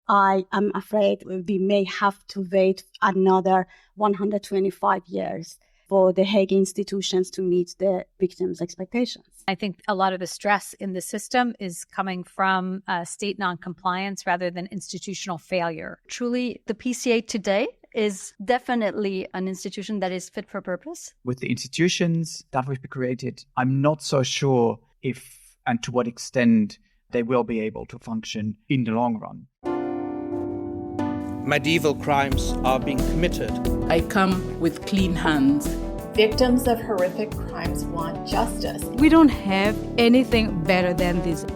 I am afraid we may have to wait another 125 years for the Hague institutions to meet the victims' expectations. I think a lot of the stress in the system is coming from state noncompliance rather than institutional failure. Truly, the PCA today is definitely an institution that is fit for purpose. With the institutions that we've created, I'm not so sure if and to what extent they will be able to function in the long run. Medieval crimes are being committed. I come with clean hands. Victims of horrific crimes want justice. We don't have anything better than this.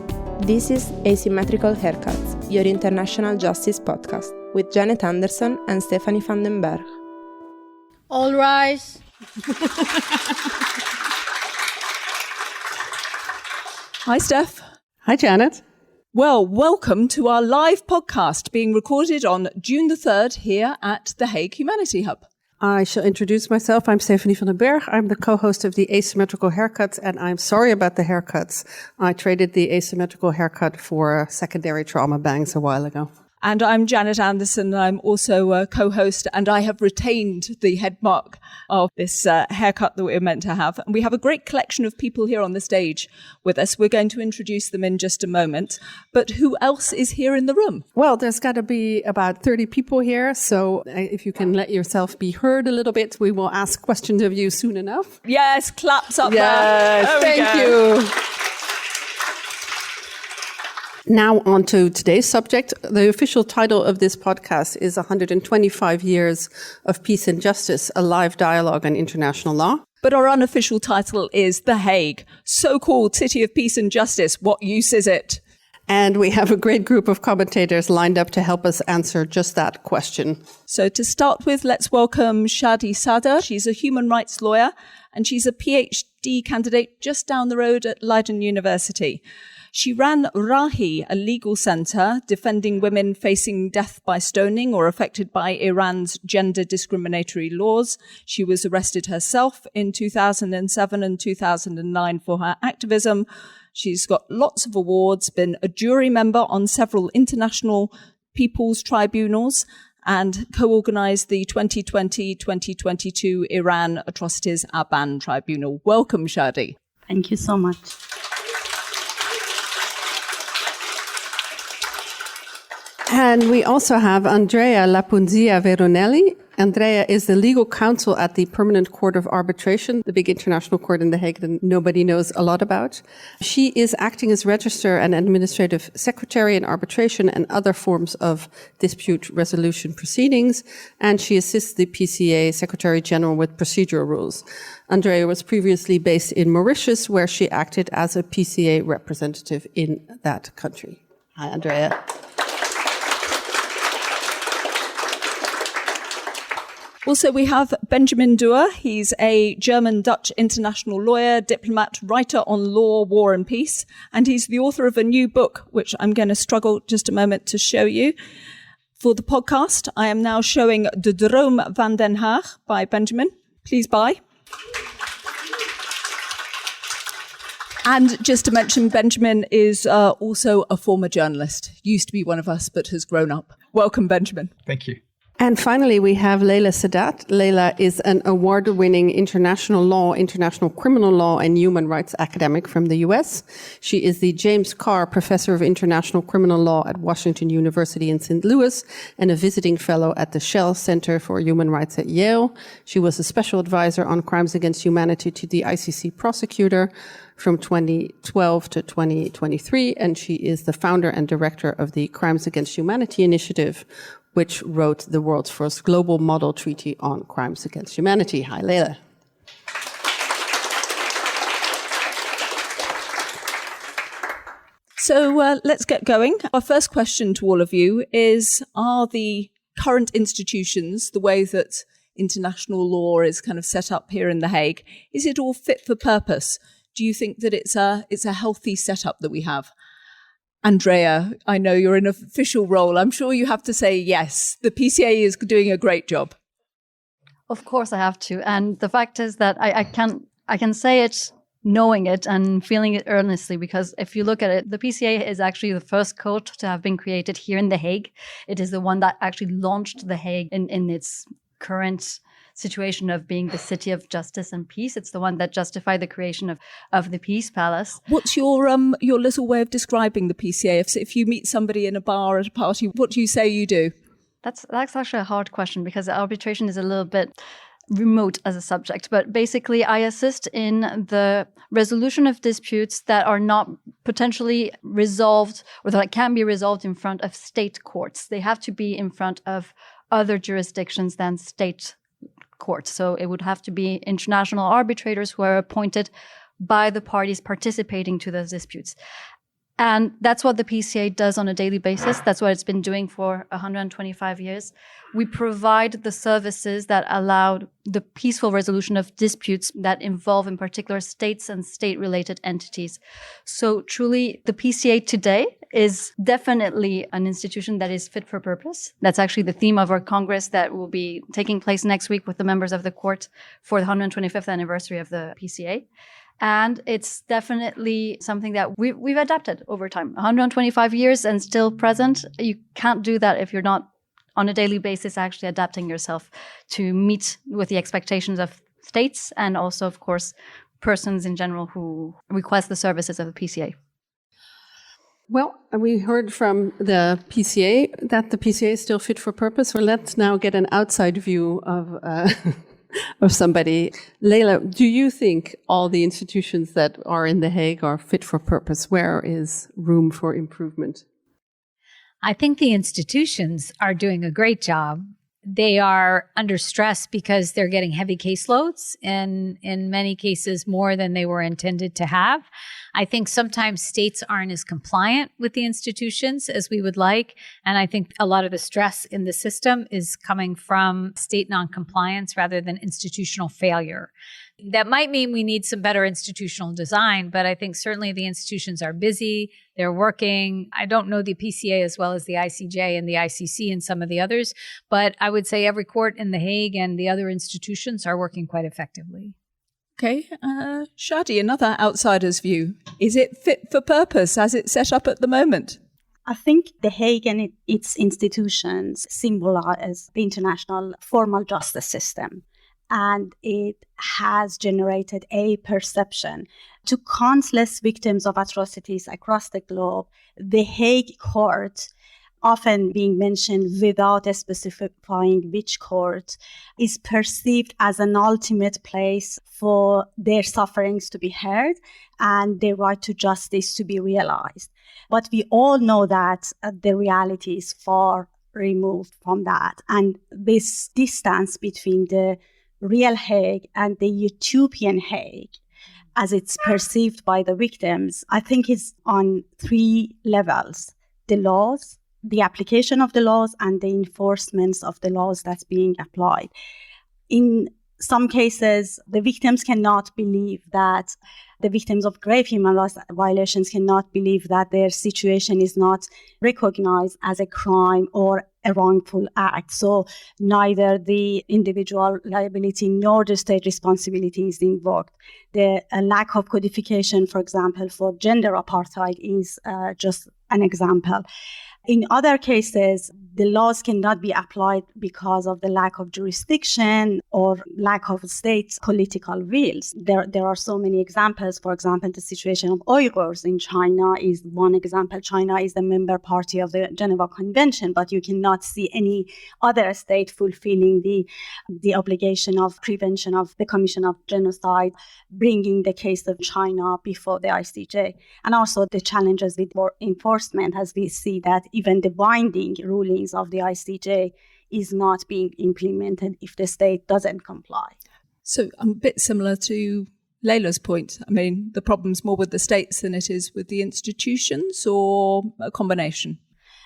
This is Asymmetrical Haircuts, your international justice podcast, with Janet Anderson and Stephanie van den Berg. All rise. Hi, Steph. Hi, Janet. Well, welcome to our live podcast being recorded on June the 3rd here at the Hague Humanity Hub. I shall introduce myself. I'm Stephanie van den Berg. I'm the co-host of the Asymmetrical Haircuts, and I'm sorry about the haircuts. I traded the asymmetrical haircut for secondary trauma bangs a while ago. And I'm Janet Anderson, and I'm also a co-host, and I have retained the head mark of this haircut that we're meant to have. And we have a great collection of people here on the stage with us. We're going to introduce them in just a moment. But who else is here in the room? Well, there's got to be about 30 people here. So if you can let yourself be heard a little bit, we will ask questions of you soon enough. Yes, claps up there. Yes, thank you. Now on to today's subject. The official title of this podcast is 125 Years of Peace and Justice, a live dialogue on international law. But our unofficial title is The Hague, so-called City of Peace and Justice. What use is it? And we have a great group of commentators lined up to help us answer just that question. So to start with, let's welcome Shadi Sadr. She's a human rights lawyer, and she's a PhD candidate just down the road at Leiden University. She ran Rahi, a legal centre defending women facing death by stoning or affected by Iran's gender discriminatory laws. She was arrested herself in 2007 and 2009 for her activism. She's got lots of awards, been a jury member on several international people's tribunals, and co-organised the 2020-2022 Iran Atrocities Aban Tribunal. Welcome, Shadi. Thank you so much. And we also have Andrea Lapunzia Veronelli. Andrea is the legal counsel at the Permanent Court of Arbitration, the big international court in The Hague that nobody knows a lot about. She is acting as registrar and administrative secretary in arbitration and other forms of dispute resolution proceedings, and she assists the PCA Secretary General with procedural rules. Andrea was previously based in Mauritius, where she acted as a PCA representative in that country. Hi, Andrea. Also, we have Benjamin Duer. He's a German-Dutch international lawyer, diplomat, writer on law, war and peace. And he's the author of a new book, which I'm going to struggle just a moment to show you. For the podcast, I am now showing De Droom van den Haag by Benjamin. Please buy. And just to mention, Benjamin is also a former journalist. Used to be one of us, but has grown up. Welcome, Benjamin. Thank you. And finally, we have Leila Sadat. Leila is an award-winning international law, international criminal law, and human rights academic from the US. She is the James Carr Professor of International Criminal Law at Washington University in St. Louis and a visiting fellow at the Shell Center for Human Rights at Yale. She was a special advisor on crimes against humanity to the ICC prosecutor from 2012 to 2023, and she is the founder and director of the Crimes Against Humanity Initiative, which wrote the world's first global model treaty on crimes against humanity. Hi, Leila. So let's get going. Our first question to all of you is, are the current institutions, the way that international law is kind of set up here in The Hague, is it all fit for purpose? Do you think that it's a healthy setup that we have? Andrea, I know you're in an official role. I'm sure you have to say yes. The PCA is doing a great job. Of course I have to. And the fact is that I can say it knowing it and feeling it earnestly, because if you look at it, the PCA is actually the first court to have been created here in The Hague. It is the one that actually launched The Hague in its current situation of being the city of justice and peace. It's the one that justified the creation of the Peace Palace. What's your little way of describing the PCA? If you meet somebody in a bar at a party, what do you say you do? That's actually a hard question, because arbitration is a little bit remote as a subject. But basically, I assist in the resolution of disputes that are not potentially resolved, or that can be resolved in front of state courts. They have to be in front of other jurisdictions than state courts. So it would have to be international arbitrators who are appointed by the parties participating to those disputes. And that's what the PCA does on a daily basis. That's what it's been doing for 125 years. We provide the services that allow the peaceful resolution of disputes that involve, in particular, states and state-related entities. So truly, the PCA today is definitely an institution that is fit for purpose. That's actually the theme of our Congress that will be taking place next week with the members of the court for the 125th anniversary of the PCA. And it's definitely something that we've adapted over time. 125 years and still present. You can't do that if you're not on a daily basis actually adapting yourself to meet with the expectations of states and also, of course, persons in general who request the services of the PCA. Well, we heard from the PCA that the PCA is still fit for purpose. So let's now get an outside view of somebody. Leila, do you think all the institutions that are in The Hague are fit for purpose? Where is room for improvement? I think the institutions are doing a great job. They are under stress because they're getting heavy caseloads, and in many cases more than they were intended to have. I think sometimes states aren't as compliant with the institutions as we would like. And I think a lot of the stress in the system is coming from state noncompliance rather than institutional failure. That might mean we need some better institutional design, but I think certainly the institutions are busy, they're working. I don't know the PCA as well as the ICJ and the ICC and some of the others, but I would say every court in The Hague and the other institutions are working quite effectively. Okay, Shadi, another outsider's view. Is it fit for purpose as it's set up at the moment? I think The Hague and its institutions symbolize the international formal justice system. And it has generated a perception to countless victims of atrocities across the globe. The Hague court, often being mentioned without specifying which court, is perceived as an ultimate place for their sufferings to be heard and their right to justice to be realized. But we all know that the reality is far removed from that. And this distance between the real Hague and the utopian Hague, as it's perceived by the victims, I think is on three levels: the laws, the application of the laws, and the enforcement of the laws that's being applied. In some cases, the victims cannot believe that the victims of grave human rights violations cannot believe that their situation is not recognized as a crime or a wrongful act. So neither the individual liability nor the state responsibility is invoked. The lack of codification, for example, for gender apartheid is just an example. In other cases, the laws cannot be applied because of the lack of jurisdiction or lack of state political wills. There are so many examples. For example, the situation of Uyghurs in China is one example. China is the member party of the Geneva Convention, but you cannot see any other state fulfilling the obligation of prevention of the commission of genocide, bringing the case of China before the ICJ. And also the challenges with enforcement, as we see that even the binding rulings of the ICJ is not being implemented if the state doesn't comply. So I'm a bit similar to Leila's point. I mean, the problem's more with the states than it is with the institutions, or a combination?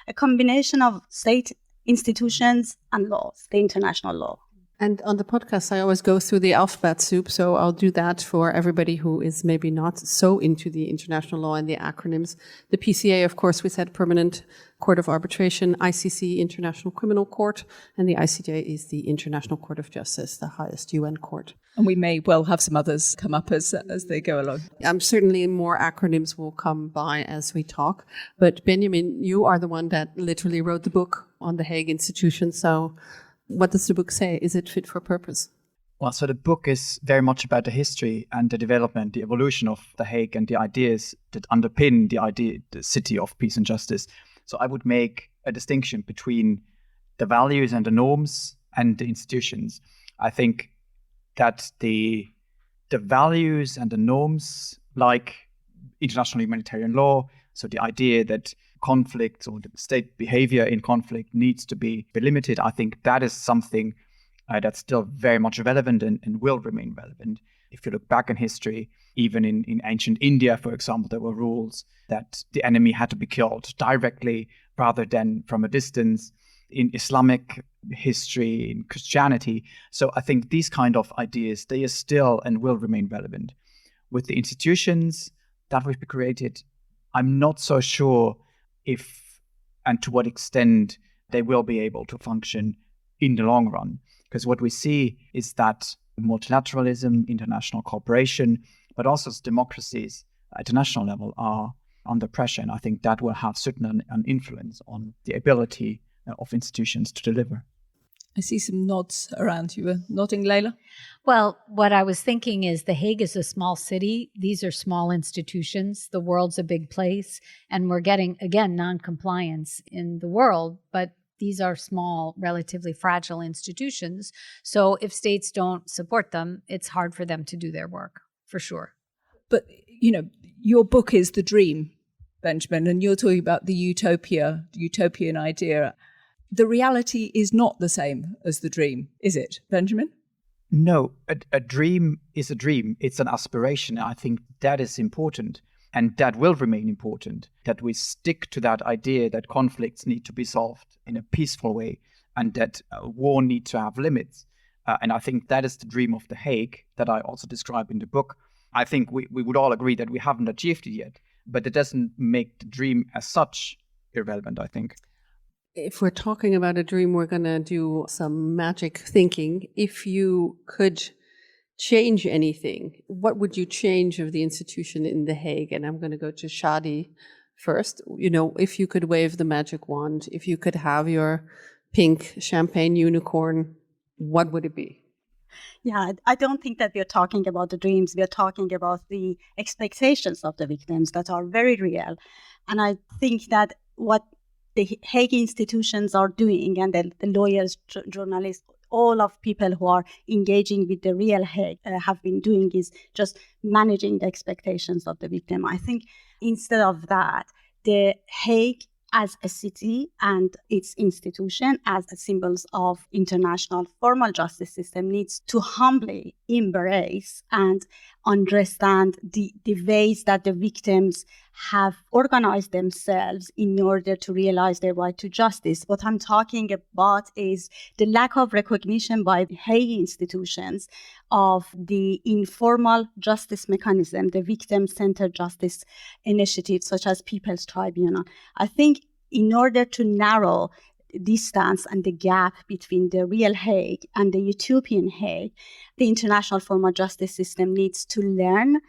A combination of state institutions and laws, the international law. And on the podcast, I always go through the alphabet soup, so I'll do that for everybody who is maybe not so into the international law and the acronyms. The PCA, of course, we said Permanent Court of Arbitration, ICC, International Criminal Court, and the ICJ is the International Court of Justice, the highest UN court. And we may well have some others come up as they go along. Certainly more acronyms will come by as we talk. But Benjamin, you are the one that literally wrote the book on the Hague Institution. So what does the book say? Is it fit for purpose? Well, so the book is very much about the history and the development, the evolution of The Hague and the ideas that underpin the city of peace and justice. So I would make a distinction between the values and the norms and the institutions. I think that the values and the norms, like international humanitarian law, so the idea that conflict or the state behavior in conflict needs to be limited, I think that is something that's still very much relevant and will remain relevant. If you look back in history, even in ancient India, for example, there were rules that the enemy had to be killed directly rather than from a distance. In Islamic history, in Christianity. So I think these kind of ideas, they are still and will remain relevant. With the institutions that we've created, I'm not so sure if and to what extent they will be able to function in the long run. Because what we see is that multilateralism, international cooperation, but also democracies at the national level are under pressure. And I think that will have certain an influence on the ability of institutions to deliver. I see some nods around. You were nodding, Leila? Well, what I was thinking is The Hague is a small city. These are small institutions. The world's a big place. And we're getting, again, non-compliance in the world, but these are small, relatively fragile institutions. So if states don't support them, it's hard for them to do their work, for sure. But, your book is the dream, Benjamin, and you're talking about the utopian idea. The reality is not the same as the dream, is it, Benjamin? No, a dream is a dream. It's an aspiration. I think that is important, and that will remain important, that we stick to that idea that conflicts need to be solved in a peaceful way and that war needs to have limits. And I think that is the dream of The Hague that I also describe in the book. I think we would all agree that we haven't achieved it yet, but it doesn't make the dream as such irrelevant, I think. If we're talking about a dream, we're going to do some magic thinking. If you could change anything, what would you change of the institution in The Hague? And I'm going to go to Shadi first. If you could wave the magic wand, if you could have your pink champagne unicorn, what would it be? Yeah, I don't think that we are talking about the dreams. We are talking about the expectations of the victims that are very real. And I think that what the Hague institutions are doing, and the lawyers, journalists, all of people who are engaging with the real Hague have been doing is just managing the expectations of the victim. I think instead of that, the Hague as a city and its institution as symbols of international formal justice system needs to humbly embrace and understand the ways that the victims have organized themselves in order to realize their right to justice. What I'm talking about is the lack of recognition by the Hague institutions of the informal justice mechanism, the victim-centered justice initiatives such as People's Tribunal. I think in order to narrow distance and the gap between the real Hague and the utopian Hague, the international formal justice system needs to learn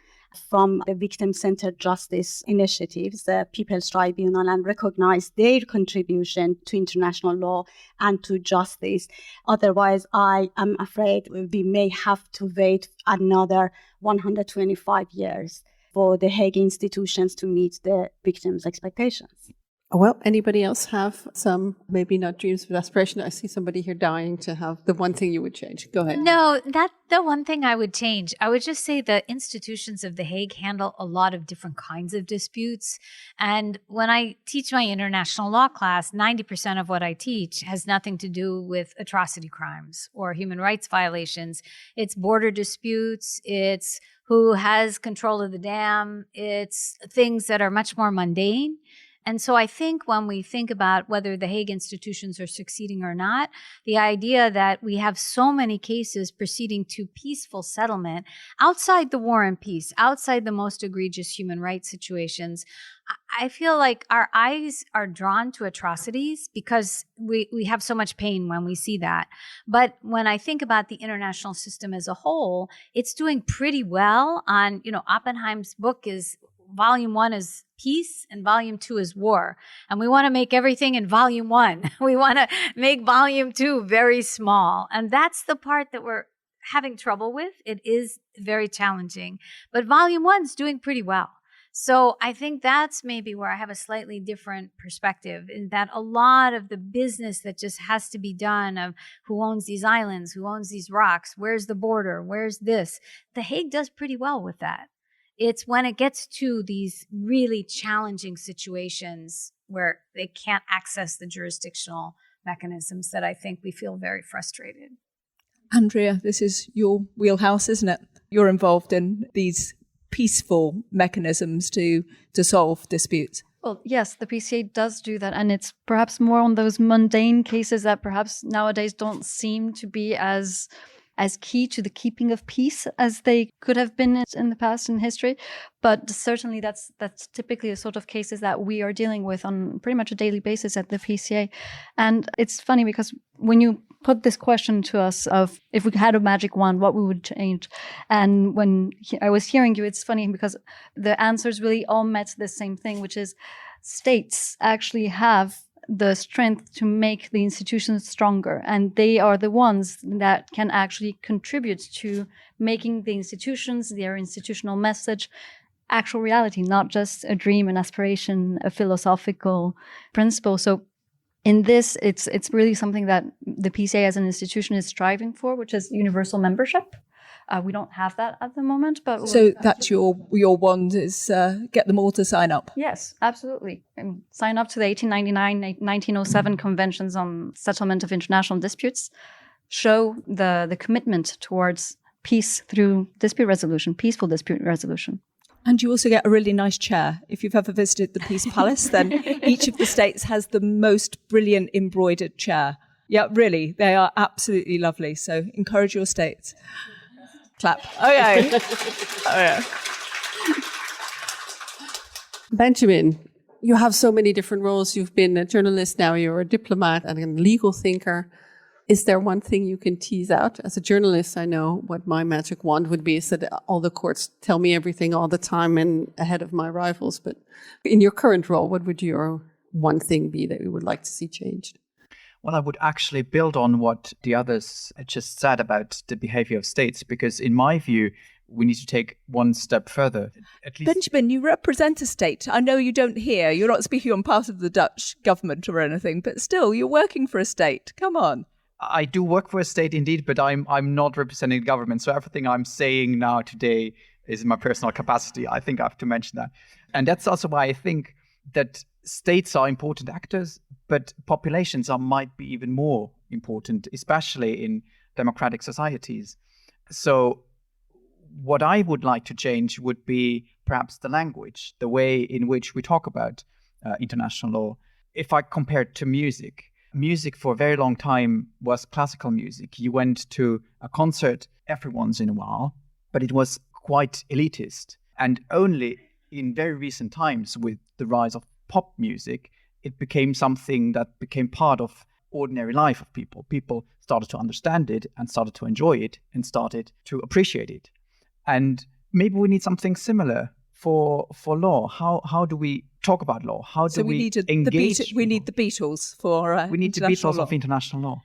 from the victim-centered justice initiatives, the People's Tribunal, and recognize their contribution to international law and to justice. Otherwise, I am afraid we may have to wait another 125 years for the Hague institutions to meet the victims' expectations. Well, anybody else have some, maybe not dreams, but aspiration? I see somebody here dying to have the one thing you would change. Go ahead. No, that the one thing I would change. I would just say the institutions of The Hague handle a lot of different kinds of disputes. And when I teach my international law class, 90% of what I teach has nothing to do with atrocity crimes or human rights violations. It's border disputes. It's who has control of the dam. It's things that are much more mundane. And so I think when we think about whether the Hague institutions are succeeding or not, the idea that we have so many cases proceeding to peaceful settlement outside the war and peace, outside the most egregious human rights situations, I feel like our eyes are drawn to atrocities because we have so much pain when we see that. But when I think about the international system as a whole, it's doing pretty well on, Oppenheim's book is volume 1 is peace and volume 2 is war. And we want to make everything in volume 1. We want to make volume 2 very small. And that's the part that we're having trouble with. It is very challenging. But volume 1 is doing pretty well. So I think that's maybe where I have a slightly different perspective, in that a lot of the business that just has to be done of who owns these islands, who owns these rocks, where's the border, where's this, The Hague does pretty well with that. It's when it gets to these really challenging situations where they can't access the jurisdictional mechanisms that I think we feel very frustrated. Andrea, this is your wheelhouse, isn't it? You're involved in these peaceful mechanisms to solve disputes. Well, yes, the PCA does do that. And it's perhaps more on those mundane cases that perhaps nowadays don't seem to be as key to the keeping of peace as they could have been in the past in history. But certainly that's typically the sort of cases that we are dealing with on pretty much a daily basis at the PCA. And it's funny because when you put this question to us of if we had a magic wand, what we would change, and when I was hearing you, it's funny because the answers really all met the same thing, which is states actually have the strength to make the institutions stronger. And they are the ones that can actually contribute to making the institutions, their institutional message, actual reality, not just a dream, an aspiration, a philosophical principle. So in this, it's really something that the PCA as an institution is striving for, which is universal membership. We don't have that at the moment, but so that's your wand is get them all to sign up. Yes, absolutely. And sign up to the 1899-1907 conventions on settlement of international disputes. Show the commitment towards peace through dispute resolution, peaceful dispute resolution. And you also get a really nice chair. If you've ever visited the Peace Palace, then each of the states has the most brilliant embroidered chair. Yeah, really, they are absolutely lovely. So encourage your states. Clap. Okay. Oh, yeah. Benjamin, you have so many different roles. You've been a journalist, now you're a diplomat and a legal thinker. Is there one thing you can tease out? As a journalist, I know what my magic wand would be, is that all the courts tell me everything all the time and ahead of my rivals. But in your current role, what would your one thing be that you would like to see changed? Well, I would actually build on what the others just said about the behavior of states, because in my view, we need to take one step further. At least, Benjamin, you represent a state. I know you don't here. You're not speaking on part of the Dutch government or anything, but still, you're working for a state. Come on. I do work for a state indeed, but I'm not representing the government. So everything I'm saying now today is in my personal capacity. I think I have to mention that. And that's also why I think that states are important actors, but populations might be even more important, especially in democratic societies. So what I would like to change would be perhaps the language, the way in which we talk about international law. If I compare it to music for a very long time was classical music. You went to a concert every once in a while, but it was quite elitist. And only in very recent times, with the rise of pop music, it became something that became part of ordinary life of people. People started to understand it and started to enjoy it and started to appreciate it. And maybe we need something similar for law. How do we talk about law? How do we engage? We need the Beatles for we need the Beatles of international law.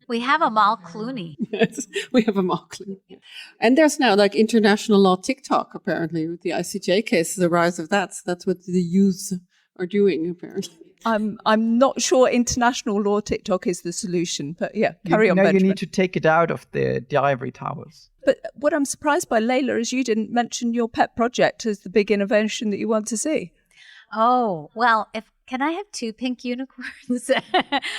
We have Amal Clooney. Yes, we have Amal Clooney. And there's now like international law TikTok, apparently, with the ICJ case, the rise of that. So that's what the youths are doing, apparently. I'm not sure international law TikTok is the solution, but yeah, carry on, Benjamin. You need to take it out of the ivory towers. But what I'm surprised by, Leila, is you didn't mention your pet project as the big innovation that you want to see. Oh, well, can I have 2 pink unicorns?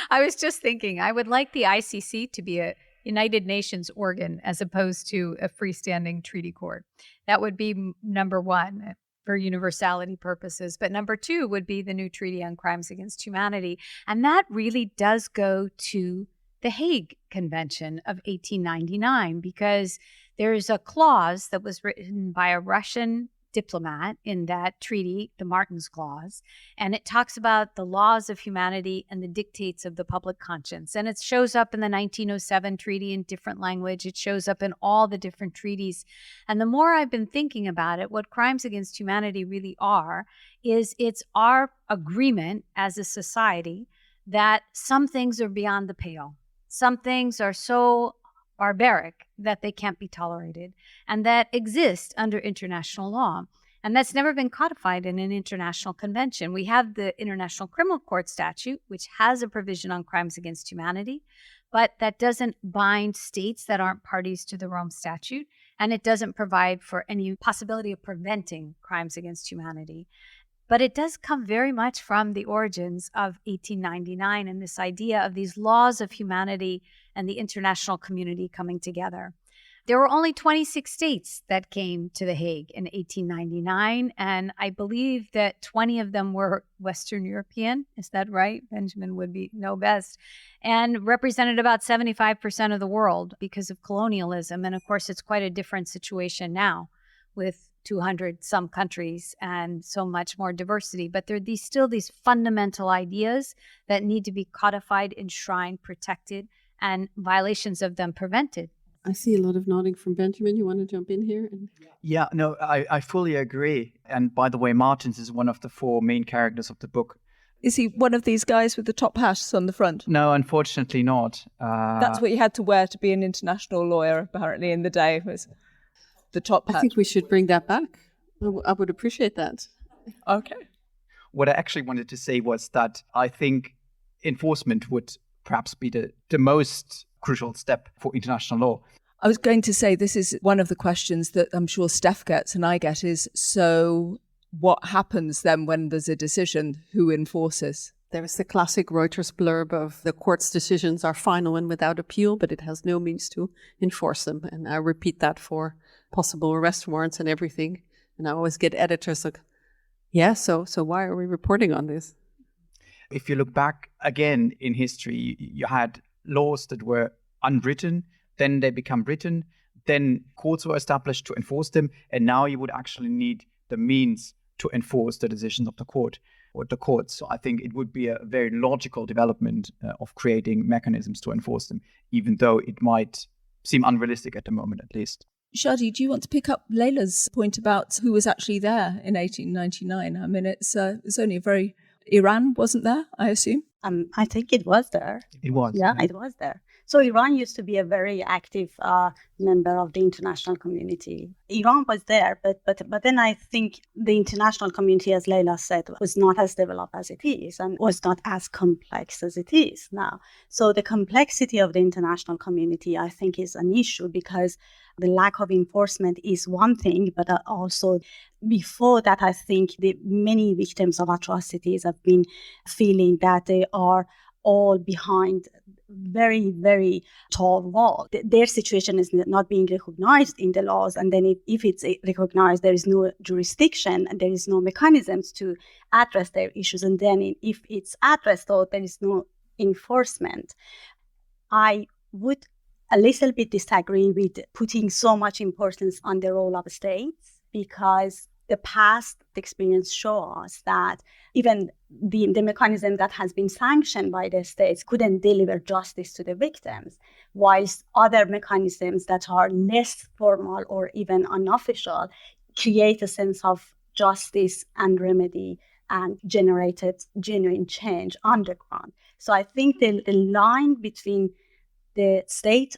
I was just thinking, I would like the ICC to be a United Nations organ as opposed to a freestanding treaty court. That would be number one. for universality purposes. But number 2 would be the new Treaty on Crimes Against Humanity. And that really does go to the Hague Convention of 1899, because there's a clause that was written by a Russian diplomat in that treaty, the Martens Clause, and it talks about the laws of humanity and the dictates of the public conscience. And it shows up in the 1907 treaty in different language. It shows up in all the different treaties. And the more I've been thinking about it, what crimes against humanity really are is it's our agreement as a society that some things are beyond the pale. Some things are so barbaric that they can't be tolerated, and that exist under international law. And that's never been codified in an international convention. We have the International Criminal Court Statute, which has a provision on crimes against humanity, but that doesn't bind states that aren't parties to the Rome Statute, and it doesn't provide for any possibility of preventing crimes against humanity. But it does come very much from the origins of 1899 and this idea of these laws of humanity and the international community coming together. There were only 26 states that came to The Hague in 1899, and I believe that 20 of them were Western European. Is that right? Benjamin would know best. And represented about 75% of the world because of colonialism. And of course, it's quite a different situation now with 200 some countries and so much more diversity. But there are still these fundamental ideas that need to be codified, enshrined, protected, and violations of them prevented. I see a lot of nodding from Benjamin. You want to jump in here? Yeah, no, I fully agree. And by the way, Martens is one of the 4 main characters of the book. Is he one of these guys with the top hats on the front? No, unfortunately not. That's what you had to wear to be an international lawyer, apparently, in the day, was the top hat. I think we should bring that back. I would appreciate that. Okay. What I actually wanted to say was that I think enforcement would perhaps be the most crucial step for international law. I was going to say, this is one of the questions that I'm sure Steph gets and I get is, so what happens then when there's a decision? Who enforces? There is the classic Reuters blurb of the court's decisions are final and without appeal, but it has no means to enforce them. And I repeat that for possible arrest warrants and everything. And I always get editors like, yeah, so why are we reporting on this? If you look back again in history, you had laws that were unwritten, then they become written, then courts were established to enforce them, and now you would actually need the means to enforce the decisions of the court or the courts. So I think it would be a very logical development of creating mechanisms to enforce them, even though it might seem unrealistic at the moment, at least. Shadi, do you want to pick up Leila's point about who was actually there in 1899? I mean, it's only a very... Iran wasn't there, I assume? I think it was there. It was. Yeah, it was there. So Iran used to be a very active member of the international community. Iran was there, but then I think the international community, as Leila said, was not as developed as it is and was not as complex as it is now. So the complexity of the international community, I think, is an issue because the lack of enforcement is one thing, but also before that, I think the many victims of atrocities have been feeling that they are all behind very, very tall wall. Their situation is not being recognized in the laws. And then if it's recognized, there is no jurisdiction and there is no mechanisms to address their issues. And then if it's addressed, though, there is no enforcement. I would a little bit disagree with putting so much importance on the role of states because the past experience shows us that even the mechanism that has been sanctioned by the states couldn't deliver justice to the victims, whilst other mechanisms that are less formal or even unofficial create a sense of justice and remedy and generated genuine change underground. So I think the line between the state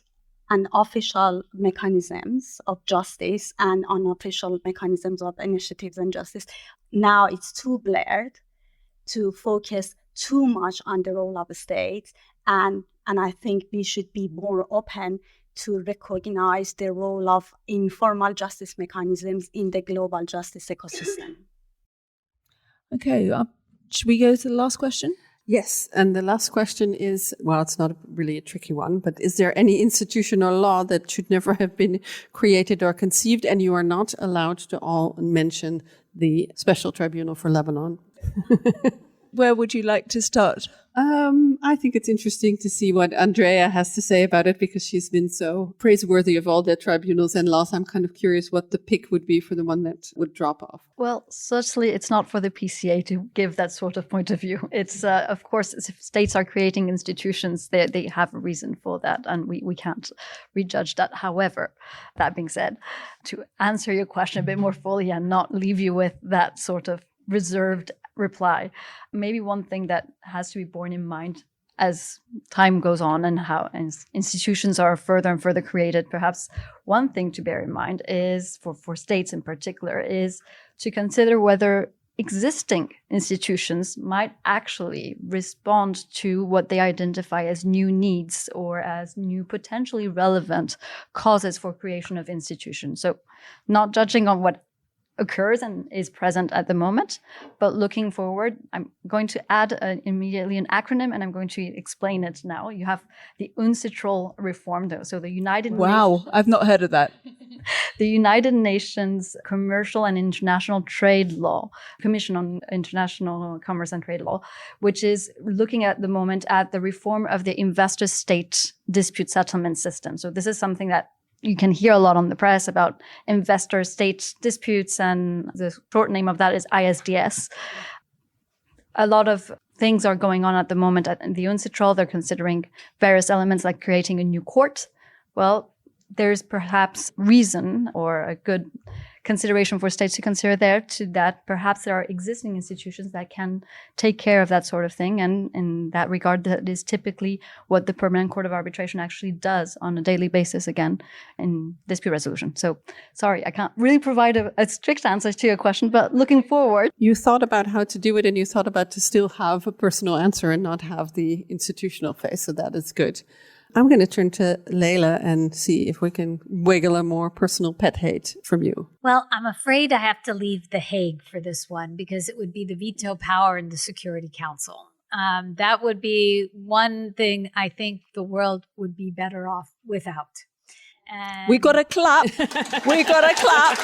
and official mechanisms of justice and unofficial mechanisms of initiatives and justice, now it's too blurred to focus too much on the role of the states. And I think we should be more open to recognize the role of informal justice mechanisms in the global justice ecosystem. Okay, should we go to the last question? Yes, and the last question is, well, it's not really a tricky one, but is there any institutional law that should never have been created or conceived, and you are not allowed to all mention the Special Tribunal for Lebanon? Where would you like to start? I think it's interesting to see what Andrea has to say about it, because she's been so praiseworthy of all the tribunals and laws. I'm kind of curious what the pick would be for the one that would drop off. Well, certainly it's not for the PCA to give that sort of point of view. It's, of course, if states are creating institutions, they have a reason for that, and we can't rejudge that. However, that being said, to answer your question a bit more fully and not leave you with that sort of reserved reply, maybe one thing that has to be borne in mind as time goes on and how institutions are further and further created, perhaps one thing to bear in mind is, for states in particular, is to consider whether existing institutions might actually respond to what they identify as new needs or as new potentially relevant causes for creation of institutions. So not judging on what occurs and is present at the moment, but looking forward, I'm going to add immediately an acronym, and I'm going to explain it now. You have the UNCITRAL reform, so the United Nations. Wow, I've not heard of that. The United Nations Commercial and International Trade Law, Commission on International Commerce and Trade Law, which is looking at the moment at the reform of the investor-state dispute settlement system. So this is something that you can hear a lot on the press about investor-state disputes, and the short name of that is ISDS. A lot of things are going on at the moment at the UNCITRAL. They're considering various elements like creating a new court. Well, there's perhaps reason or a good consideration for states to consider there to that perhaps there are existing institutions that can take care of that sort of thing. And in that regard, that is typically what the Permanent Court of Arbitration actually does on a daily basis, again, in dispute resolution. So sorry, I can't really provide a strict answer to your question, but looking forward. You thought about how to do it, and you thought about to still have a personal answer and not have the institutional phase. So that is good. I'm going to turn to Leila and see if we can wiggle a more personal pet hate from you. Well, I'm afraid I have to leave The Hague for this one because it would be the veto power in the Security Council. That would be one thing I think the world would be better off without. And We got a clap. We got a clap.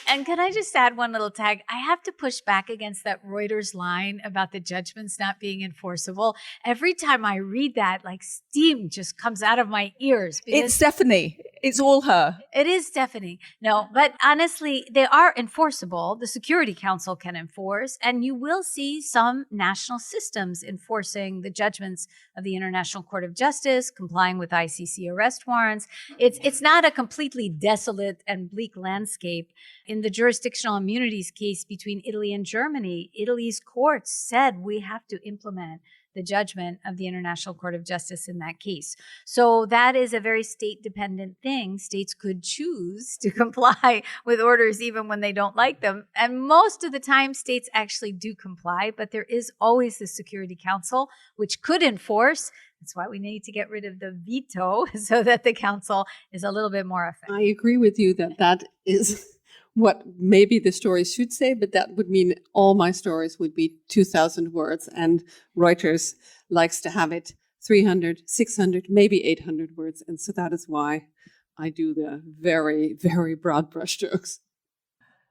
And can I just add one little tag? I have to push back against that Reuters line about the judgments not being enforceable. Every time I read that, like steam just comes out of my ears. It's Stephanie. It's all her. It is Stephanie. No, but honestly, they are enforceable. The Security Council can enforce, and you will see some national systems enforcing the judgments of the International Court of Justice, complying with ICC arrest warrants. It's not a completely desolate and bleak landscape. In the jurisdictional immunities case between Italy and Germany, Italy's courts said we have to implement the judgment of the International Court of Justice in that case. So that is a very state-dependent thing. States could choose to comply with orders even when they don't like them. And most of the time, states actually do comply, but there is always the Security Council, which could enforce. That's why we need to get rid of the veto so that the council is a little bit more effective. I agree with you that is what maybe the stories should say, but that would mean all my stories would be 2,000 words, and Reuters likes to have it 300, 600, maybe 800 words. And so that is why I do the very, very broad brushstrokes.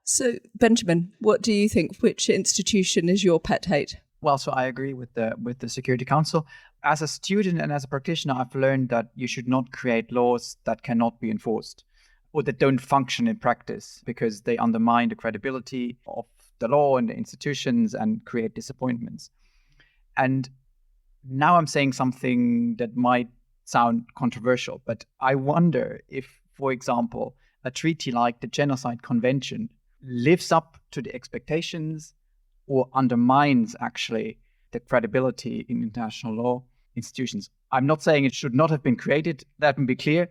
So, Benjamin, what do you think? Which institution is your pet hate? Well, so I agree with the Security Council. As a student and as a practitioner, I've learned that you should not create laws that cannot be enforced, or that don't function in practice, because they undermine the credibility of the law and the institutions and create disappointments. And now I'm saying something that might sound controversial, but I wonder if, for example, a treaty like the Genocide Convention lives up to the expectations or undermines actually the credibility in international law institutions. I'm not saying it should not have been created, that would be clear,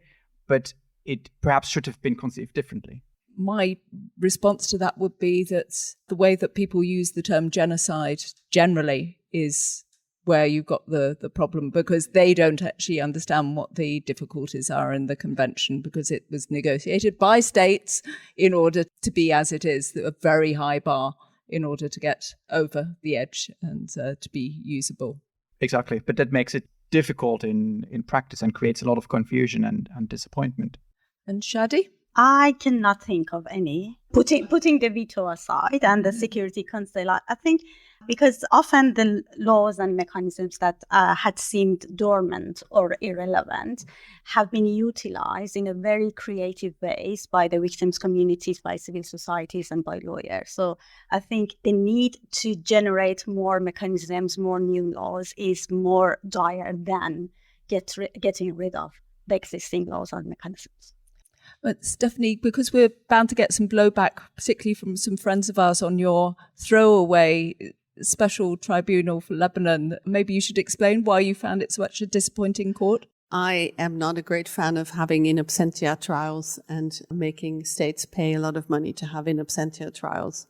but it perhaps should have been conceived differently. My response to that would be that the way that people use the term genocide generally is where you've got the problem, because they don't actually understand what the difficulties are in the convention, because it was negotiated by states in order to be as it is, a very high bar in order to get over the edge and to be usable. Exactly. But that makes it difficult in practice and creates a lot of confusion and disappointment. And Shadi? I cannot think of any. Putting the veto aside and the Security Council, I think because often the laws and mechanisms that had seemed dormant or irrelevant have been utilized in a very creative ways by the victims' communities, by civil societies, and by lawyers. So I think the need to generate more mechanisms, more new laws is more dire than getting rid of the existing laws and mechanisms. But Stephanie, because we're bound to get some blowback, particularly from some friends of ours on your throwaway special tribunal for Lebanon, maybe you should explain why you found it such a disappointing court. I am not a great fan of having in absentia trials and making states pay a lot of money to have in absentia trials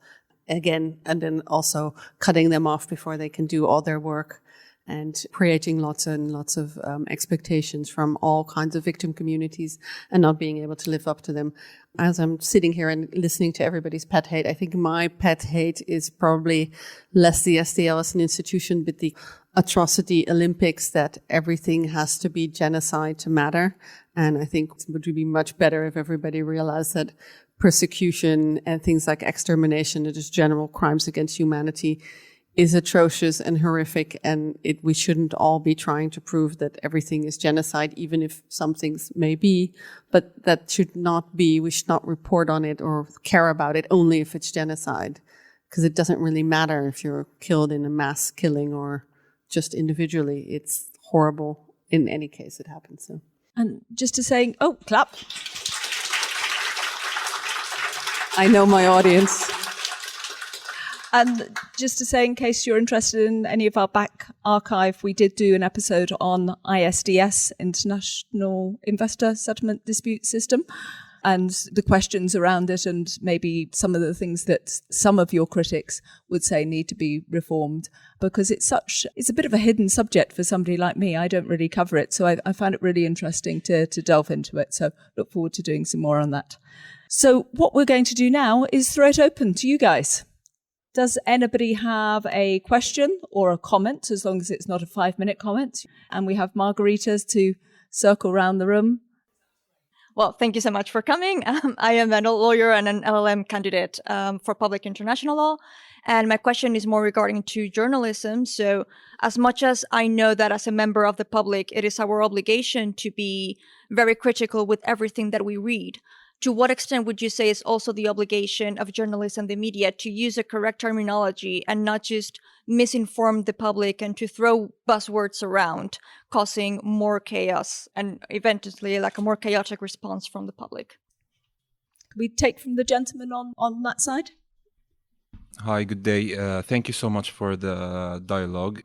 again, and then also cutting them off before they can do all their work, and creating lots and lots of expectations from all kinds of victim communities and not being able to live up to them. As I'm sitting here and listening to everybody's pet hate, I think my pet hate is probably less the SDL as an institution, but the atrocity Olympics that everything has to be genocide to matter. And I think it would be much better if everybody realized that persecution and things like extermination and just general crimes against humanity is atrocious and horrific, and we shouldn't all be trying to prove that everything is genocide, even if some things may be, but that should not be. We should not report on it or care about it only if it's genocide, because it doesn't really matter if you're killed in a mass killing or just individually. It's horrible in any case it happens. So. And just to say, clap. I know my audience. And just to say, in case you're interested in any of our back archive, we did do an episode on ISDS, International Investor Settlement Dispute System, and the questions around it, and maybe some of the things that some of your critics would say need to be reformed, because it's a bit of a hidden subject for somebody like me. I don't really cover it, so I found it really interesting to delve into it. So look forward to doing some more on that. So what we're going to do now is throw it open to you guys. Does anybody have a question or a comment, as long as it's not a 5-minute comment? And we have margaritas to circle around the room. Well, thank you so much for coming. I am a lawyer and an LLM candidate for public international law. And my question is more regarding to journalism. So as much as I know that as a member of the public, it is our obligation to be very critical with everything that we read, to what extent would you say is also the obligation of journalists and the media to use the correct terminology and not just misinform the public and to throw buzzwords around, causing more chaos and eventually like a more chaotic response from the public? Can we take from the gentleman on that side? Hi, good day. Thank you so much for the dialogue.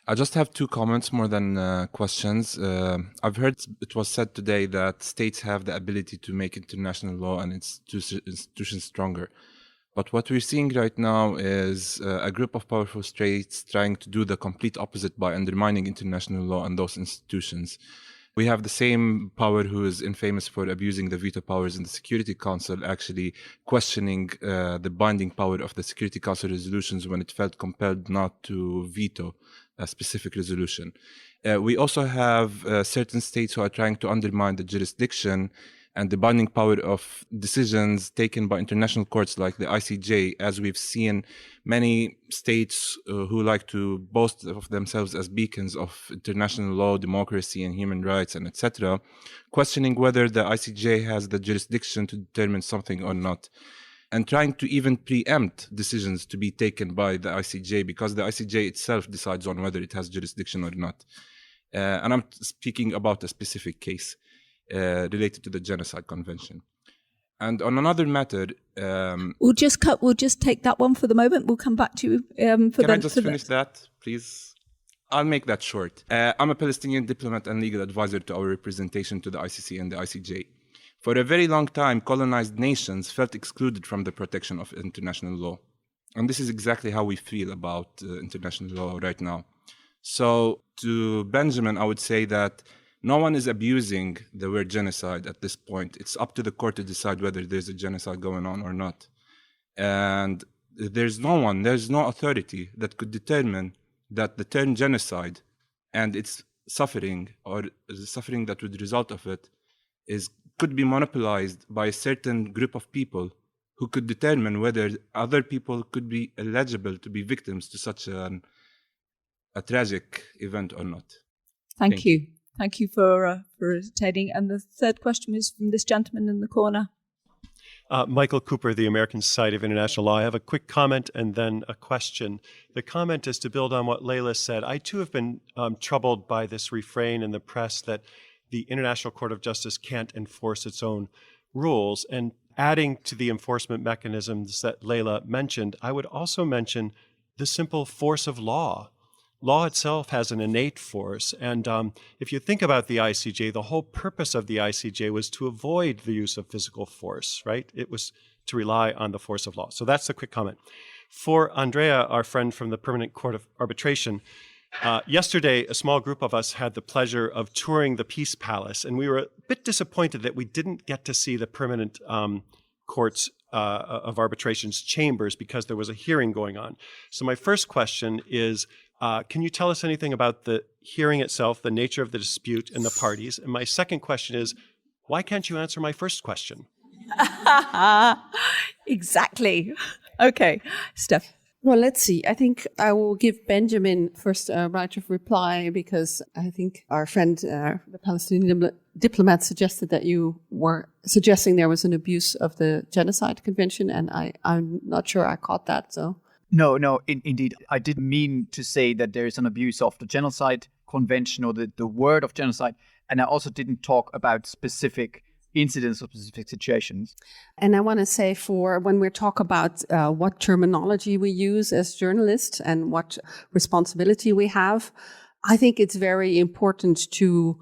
I just have 2 comments more than questions. I've heard it was said today that states have the ability to make international law and institutions stronger. But what we're seeing right now is a group of powerful states trying to do the complete opposite by undermining international law and those institutions. We have the same power who is infamous for abusing the veto powers in the Security Council, actually questioning the binding power of the Security Council resolutions when it felt compelled not to veto a specific resolution. We also have certain states who are trying to undermine the jurisdiction and the binding power of decisions taken by international courts like the ICJ, as we've seen many states who like to boast of themselves as beacons of international law, democracy, and human rights, and etc., questioning whether the ICJ has the jurisdiction to determine something or not, and trying to even preempt decisions to be taken by the ICJ because the ICJ itself decides on whether it has jurisdiction or not. And I'm speaking about a specific case related to the Genocide Convention. And on another matter... We'll just take that one for the moment. We'll come back to you. Can I just finish that, please? I'll make that short. I'm a Palestinian diplomat and legal advisor to our representation to the ICC and the ICJ. For a very long time, colonized nations felt excluded from the protection of international law. And this is exactly how we feel about international law right now. So to Benjamin, I would say that no one is abusing the word genocide at this point. It's up to the court to decide whether there's a genocide going on or not. And there's no authority that could determine that the term genocide and its suffering, or the suffering that would result of it, could be monopolized by a certain group of people who could determine whether other people could be eligible to be victims to such a tragic event or not. Thank you. Thank you for attending. And the third question is from this gentleman in the corner. Michael Cooper, the American Society of International Law. I have a quick comment and then a question. The comment is to build on what Leila said. I too have been troubled by this refrain in the press that the International Court of Justice can't enforce its own rules. And adding to the enforcement mechanisms that Leila mentioned, I would also mention the simple force of law. Law itself has an innate force. And if you think about the ICJ, the whole purpose of the ICJ was to avoid the use of physical force, right? It was to rely on the force of law. So that's a quick comment. For Andrea, our friend from the Permanent Court of Arbitration, yesterday, a small group of us had the pleasure of touring the Peace Palace, and we were a bit disappointed that we didn't get to see the Permanent Courts of Arbitration's chambers because there was a hearing going on. So my first question is, can you tell us anything about the hearing itself, the nature of the dispute, and the parties? And my second question is, why can't you answer my first question? Exactly. Okay, Steph. Well, let's see. I think I will give Benjamin first a right of reply because I think our friend, the Palestinian diplomat, suggested that you were suggesting there was an abuse of the Genocide Convention, and I'm not sure I caught that. So No, indeed. I didn't mean to say that there is an abuse of the Genocide Convention or the word of genocide, and I also didn't talk about specific incidents or specific situations. And I want to say, for when we talk about what terminology we use as journalists and what responsibility we have, I think it's very important to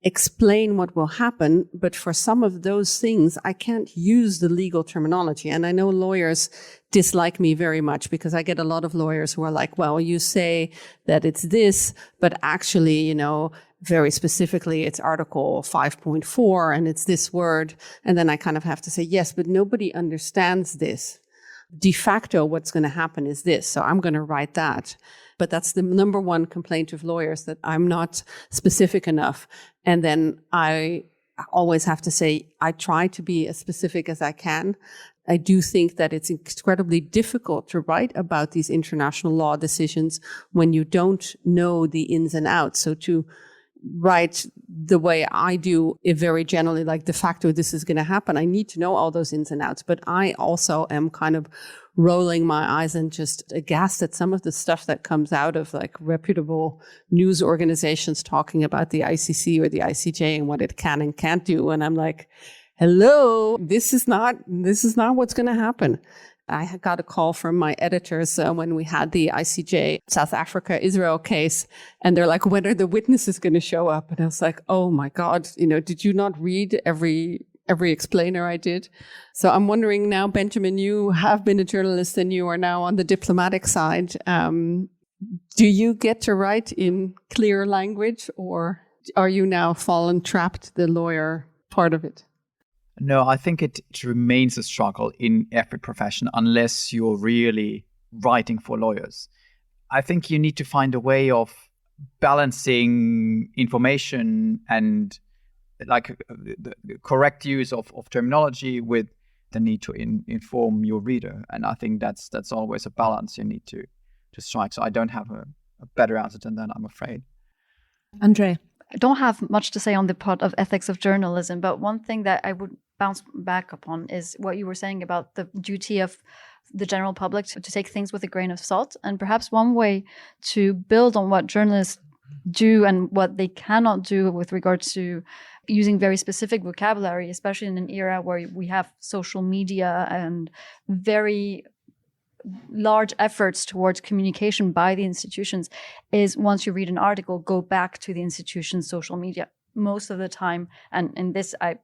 explain what will happen. But for some of those things, I can't use the legal terminology. And I know lawyers dislike me very much because I get a lot of lawyers who are like, well, you say that it's this, but actually, very specifically, it's Article 5.4 and it's this word. And then I kind of have to say, yes, but nobody understands this. De facto, what's going to happen is this. So I'm going to write that. But that's the number one complaint of lawyers, that I'm not specific enough. And then I always have to say, I try to be as specific as I can. I do think that it's incredibly difficult to write about these international law decisions when you don't know the ins and outs. So to write the way I do, if very generally, like de facto, this is going to happen, I need to know all those ins and outs. But I also am kind of rolling my eyes and just aghast at some of the stuff that comes out of like reputable news organizations talking about the ICC or the ICJ and what it can and can't do. And I'm like, hello, this is not what's going to happen. I got a call from my editors when we had the ICJ South Africa Israel case, and they're like, when are the witnesses going to show up? And I was like, oh my God, did you not read every explainer I did? So I'm wondering now, Benjamin, you have been a journalist and you are now on the diplomatic side. Do you get to write in clear language, or are you now trapped the lawyer part of it? No, I think it remains a struggle in every profession unless you're really writing for lawyers. I think you need to find a way of balancing information and like the correct use of terminology with the need to inform your reader. And I think that's always a balance you need to strike. So I don't have a better answer than that, I'm afraid. Andrea? I don't have much to say on the part of ethics of journalism, but one thing that I would bounce back upon is what you were saying about the duty of the general public to take things with a grain of salt. And perhaps one way to build on what journalists do and what they cannot do with regard to using very specific vocabulary, especially in an era where we have social media and very large efforts towards communication by the institutions, is once you read an article, go back to the institution's social media. Most of the time, and in this, at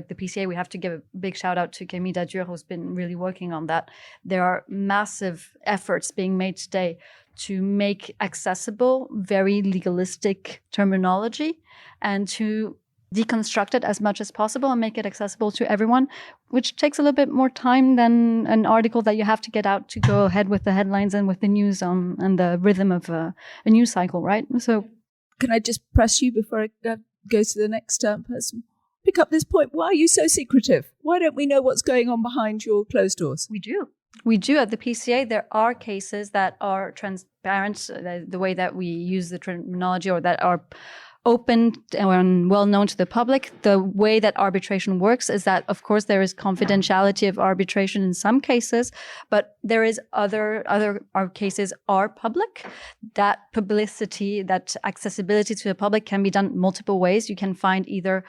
the PCA, we have to give a big shout out to Camille Dadur, who's been really working on that. There are massive efforts being made today to make accessible very legalistic terminology and to deconstruct it as much as possible and make it accessible to everyone, which takes a little bit more time than an article that you have to get out to go ahead with the headlines and with the news and the rhythm of a news cycle, right? So, can I just press you before I go to the next person? Pick up this point. Why are you so secretive? Why don't we know what's going on behind your closed doors? We do. We do at the PCA. There are cases that are transparent, the way that we use the terminology, or that are open and well known to the public. The way that arbitration works is that, of course, there is confidentiality of arbitration in some cases, but there is other cases are public. That publicity, that accessibility to the public can be done multiple ways. You can find either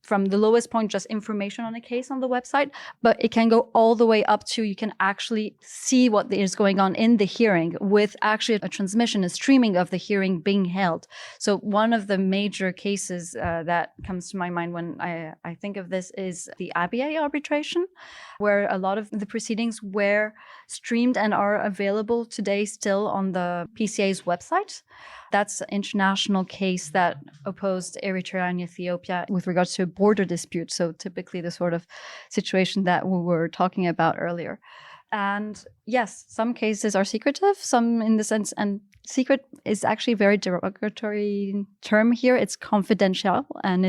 from the lowest point, just information on a case on the website, but it can go all the way up to you can actually see what is going on in the hearing with actually a transmission, a streaming of the hearing being held. So one of the major cases that comes to my mind when I think of this is the ABA arbitration, where a lot of the proceedings were streamed and are available today still on the PCA's website. That's an international case that opposed Eritrea and Ethiopia with regards to a border dispute. So typically the sort of situation that we were talking about earlier. And yes, some cases are secretive, some in the sense, and secret is actually a very derogatory term here. It's confidential, and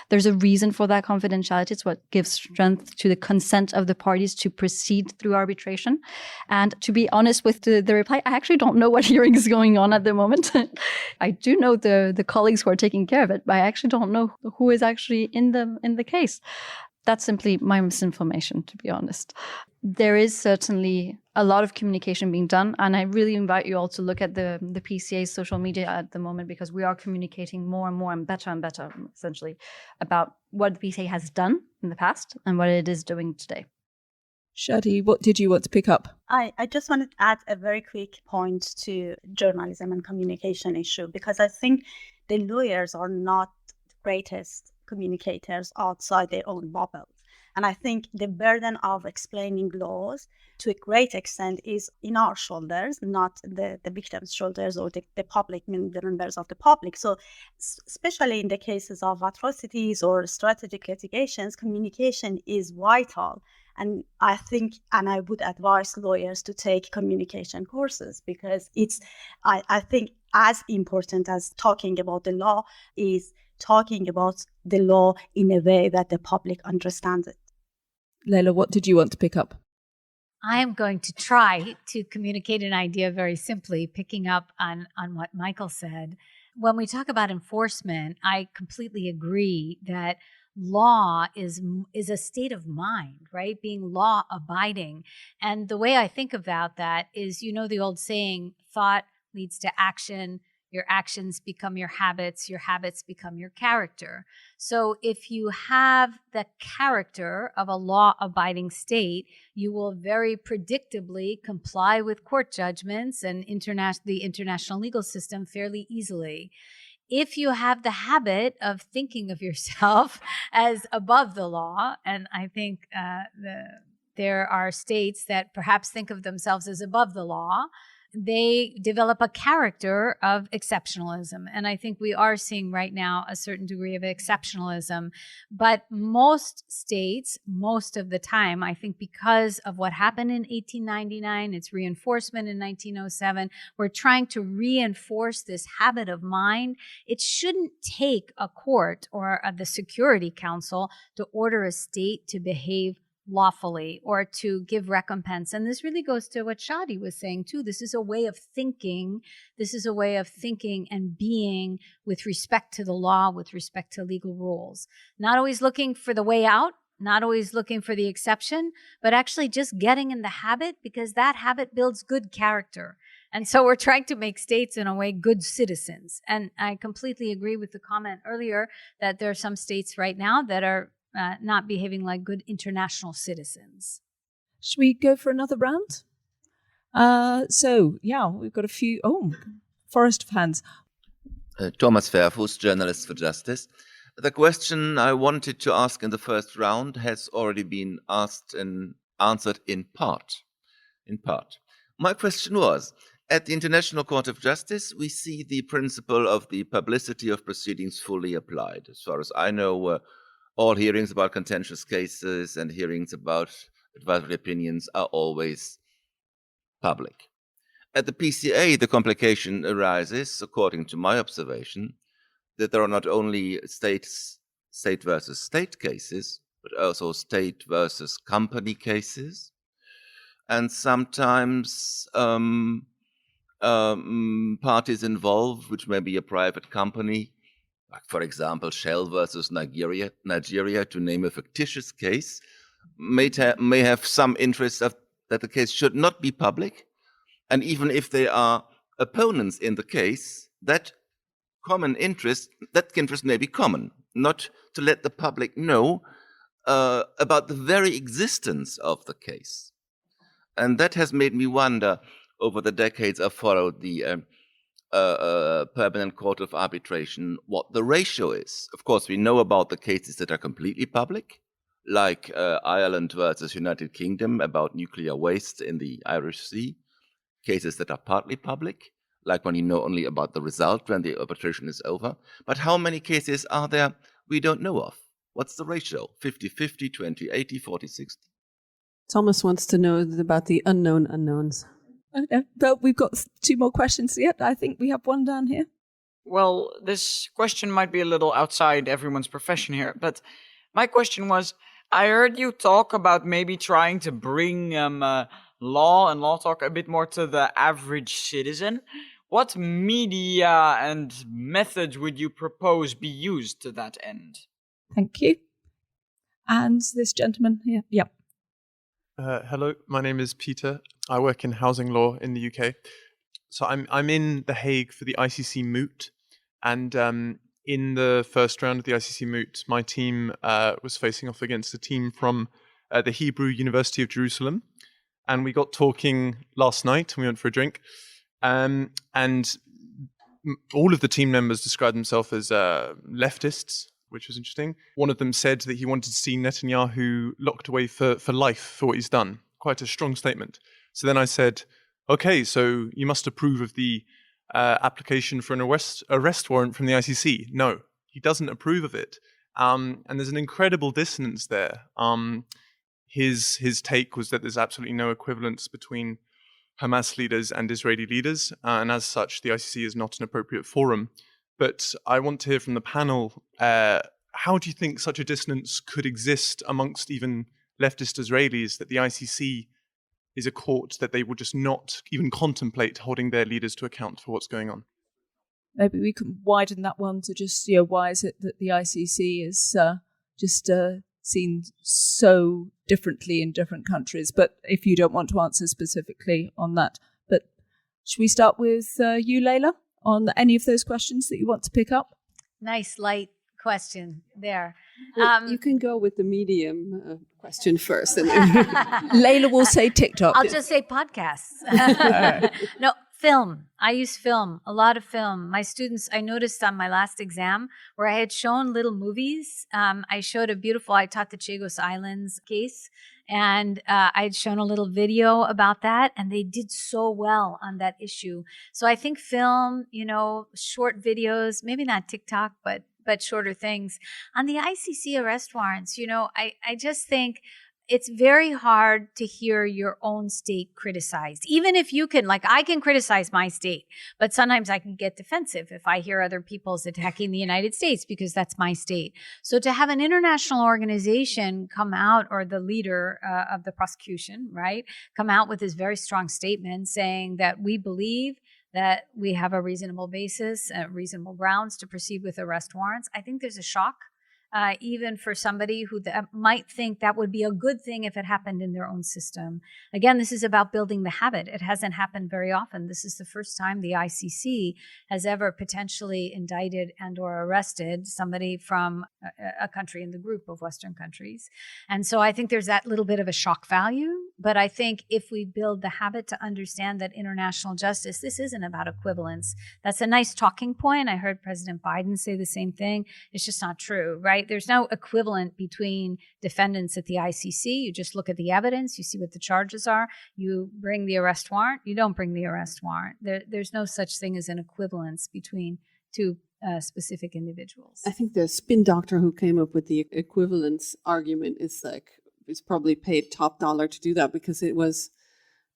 there's a reason for that confidentiality. It's what gives strength to the consent of the parties to proceed through arbitration. And to be honest with the reply, I actually don't know what hearing is going on at the moment. I do know the colleagues who are taking care of it, but I actually don't know who is actually in the case. That's simply my misinformation, to be honest. There is certainly a lot of communication being done, and I really invite you all to look at the PCA's social media at the moment, because we are communicating more and better, essentially, about what the PCA has done in the past and what it is doing today. Shadi, what did you want to pick up? I just wanted to add a very quick point to journalism and communication issue, because I think the lawyers are not the greatest communicators outside their own bubbles. And I think the burden of explaining laws to a great extent is in our shoulders, not the victims' shoulders or the public, the members of the public. So especially in the cases of atrocities or strategic litigations, communication is vital. And I think, and I would advise lawyers to take communication courses, because I think as important as talking about the law is talking about the law in a way that the public understands it. Leila, what did you want to pick up? I am going to try to communicate an idea very simply, picking up on what Michael said. When we talk about enforcement, I completely agree that law is a state of mind, right? Being law abiding. And the way I think about that is, the old saying, thought leads to action. Your actions become your habits become your character. So if you have the character of a law-abiding state, you will very predictably comply with court judgments and the international legal system fairly easily. If you have the habit of thinking of yourself as above the law, and I think there are states that perhaps think of themselves as above the law, they develop a character of exceptionalism. And I think we are seeing right now a certain degree of exceptionalism. But most states, most of the time, I think because of what happened in 1899, its reinforcement in 1907, we're trying to reinforce this habit of mind. It shouldn't take a court or the Security Council to order a state to behave lawfully or to give recompense. And this really goes to what Shadi was saying too. This is a way of thinking. This is a way of thinking and being with respect to the law, with respect to legal rules. Not always looking for the way out, not always looking for the exception, but actually just getting in the habit, because that habit builds good character. And so we're trying to make states, in a way, good citizens. And I completely agree with the comment earlier that there are some states right now that are not behaving like good international citizens. Should we go for another round? We've got a few. Forest of hands. Thomas Fairfuss, Journalist for Justice. The question I wanted to ask in the first round has already been asked and answered in part. My question was, At the International Court of Justice, we see the principle of the publicity of proceedings fully applied. As far as I know, all hearings about contentious cases and hearings about advisory opinions are always public. At the PCA, the complication arises, according to my observation, that there are not only state versus state cases, but also state versus company cases. And sometimes parties involved, which may be a private company, like for example, Shell versus Nigeria, to name a fictitious case, may have some interest that the case should not be public. And even if they are opponents in the case, that interest may be common, not to let the public know about the very existence of the case. And that has made me wonder, over the decades I've followed the Permanent Court of Arbitration, what the ratio is. Of course, we know about the cases that are completely public, like Ireland versus United Kingdom about nuclear waste in the Irish Sea, cases that are partly public, like when you know only about the result when the arbitration is over. But how many cases are there we don't know of? What's the ratio? 50-50, 20-80, 40-60? Thomas wants to know about the unknown unknowns. Okay, but we've got 2 more questions yet. I think we have one down here. Well, this question might be a little outside everyone's profession here, but my question was, I heard you talk about maybe trying to bring law and law talk a bit more to the average citizen. What media and methods would you propose be used to that end? Thank you. And this gentleman here. Yep. Hello, my name is Peter. I work in housing law in the UK. So I'm in The Hague for the ICC moot, and in the first round of the ICC moot, my team was facing off against a team from the Hebrew University of Jerusalem, and we got talking last night. We went for a drink, and all of the team members described themselves as leftists, which was interesting. One of them said that he wanted to see Netanyahu locked away for life for what he's done. Quite a strong statement. So then I said, okay, so you must approve of the application for an arrest warrant from the ICC. No, he doesn't approve of it. And there's an incredible dissonance there. His take was that there's absolutely no equivalence between Hamas leaders and Israeli leaders, and as such, the ICC is not an appropriate forum. But I want to hear from the panel, how do you think such a dissonance could exist amongst even leftist Israelis, that the ICC is a court that they would just not even contemplate holding their leaders to account for what's going on? Maybe we can widen that one to just, why is it that the ICC is just seen so differently in different countries? But if you don't want to answer specifically on that. But should we start with you, Leila, on any of those questions that you want to pick up? Nice, light question there. Well, you can go with the medium question first. And then Leila will say TikTok. I'll just say podcasts. No, film. I use film, a lot of film. My students, I noticed on my last exam where I had shown little movies. I showed I taught the Chagos Islands case, and I had shown a little video about that, and they did so well on that issue. So I think film, short videos, maybe not TikTok, but shorter things. On the ICC arrest warrants, I just think it's very hard to hear your own state criticized. Even if you can, I can criticize my state, but sometimes I can get defensive if I hear other people's attacking the United States because that's my state. So to have an international organization come out, or the leader of the prosecution, right, come out with this very strong statement saying that we believe that we have a reasonable basis, reasonable grounds to proceed with arrest warrants, I think there's a shock. Even for somebody who might think that would be a good thing if it happened in their own system. Again, this is about building the habit. It hasn't happened very often. This is the first time the ICC has ever potentially indicted and or arrested somebody from a country in the group of Western countries. And so I think there's that little bit of a shock value. But I think if we build the habit to understand that international justice, this isn't about equivalence. That's a nice talking point. I heard President Biden say the same thing. It's just not true, right? right? There's no equivalent between defendants at the ICC. You just look at the evidence, you see what the charges are, you bring the arrest warrant, you don't bring the arrest warrant. There's no such thing as an equivalence between two specific individuals. I think the spin doctor who came up with the equivalence argument is probably paid top dollar to do that, because it was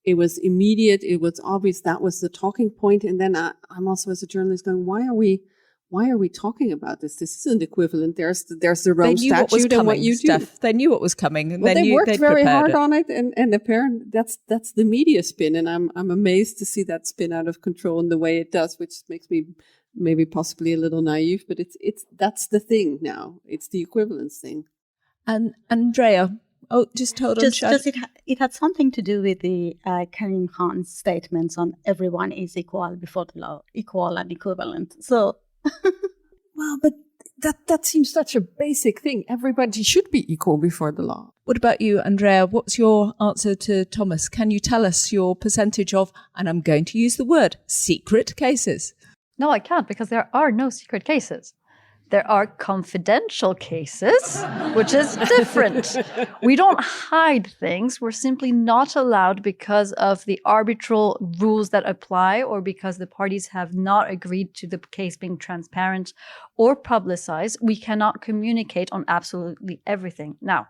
immediate, it was obvious, that was the talking point. And then I'm also, as a journalist, going, why are we talking about this? This isn't equivalent. There's the Rome Statute and what you do. They knew what was coming, and they worked very hard on it, and apparently that's the media spin, and I'm amazed to see that spin out of control in the way it does, which makes me maybe possibly a little naive, but that's the thing now. It's the equivalence thing. And Andrea, just hold on. It had something to do with the Karim Khan's statements on everyone is equal before the law, equal and equivalent. So, well, but that seems such a basic thing. Everybody should be equal before the law. What about you, Andrea? What's your answer to Thomas? Can you tell us your percentage of, and I'm going to use the word, secret cases? No, I can't, because there are no secret cases. There are confidential cases, which is different. We don't hide things. We're simply not allowed because of the arbitral rules that apply, or because the parties have not agreed to the case being transparent or publicized. We cannot communicate on absolutely everything. Now,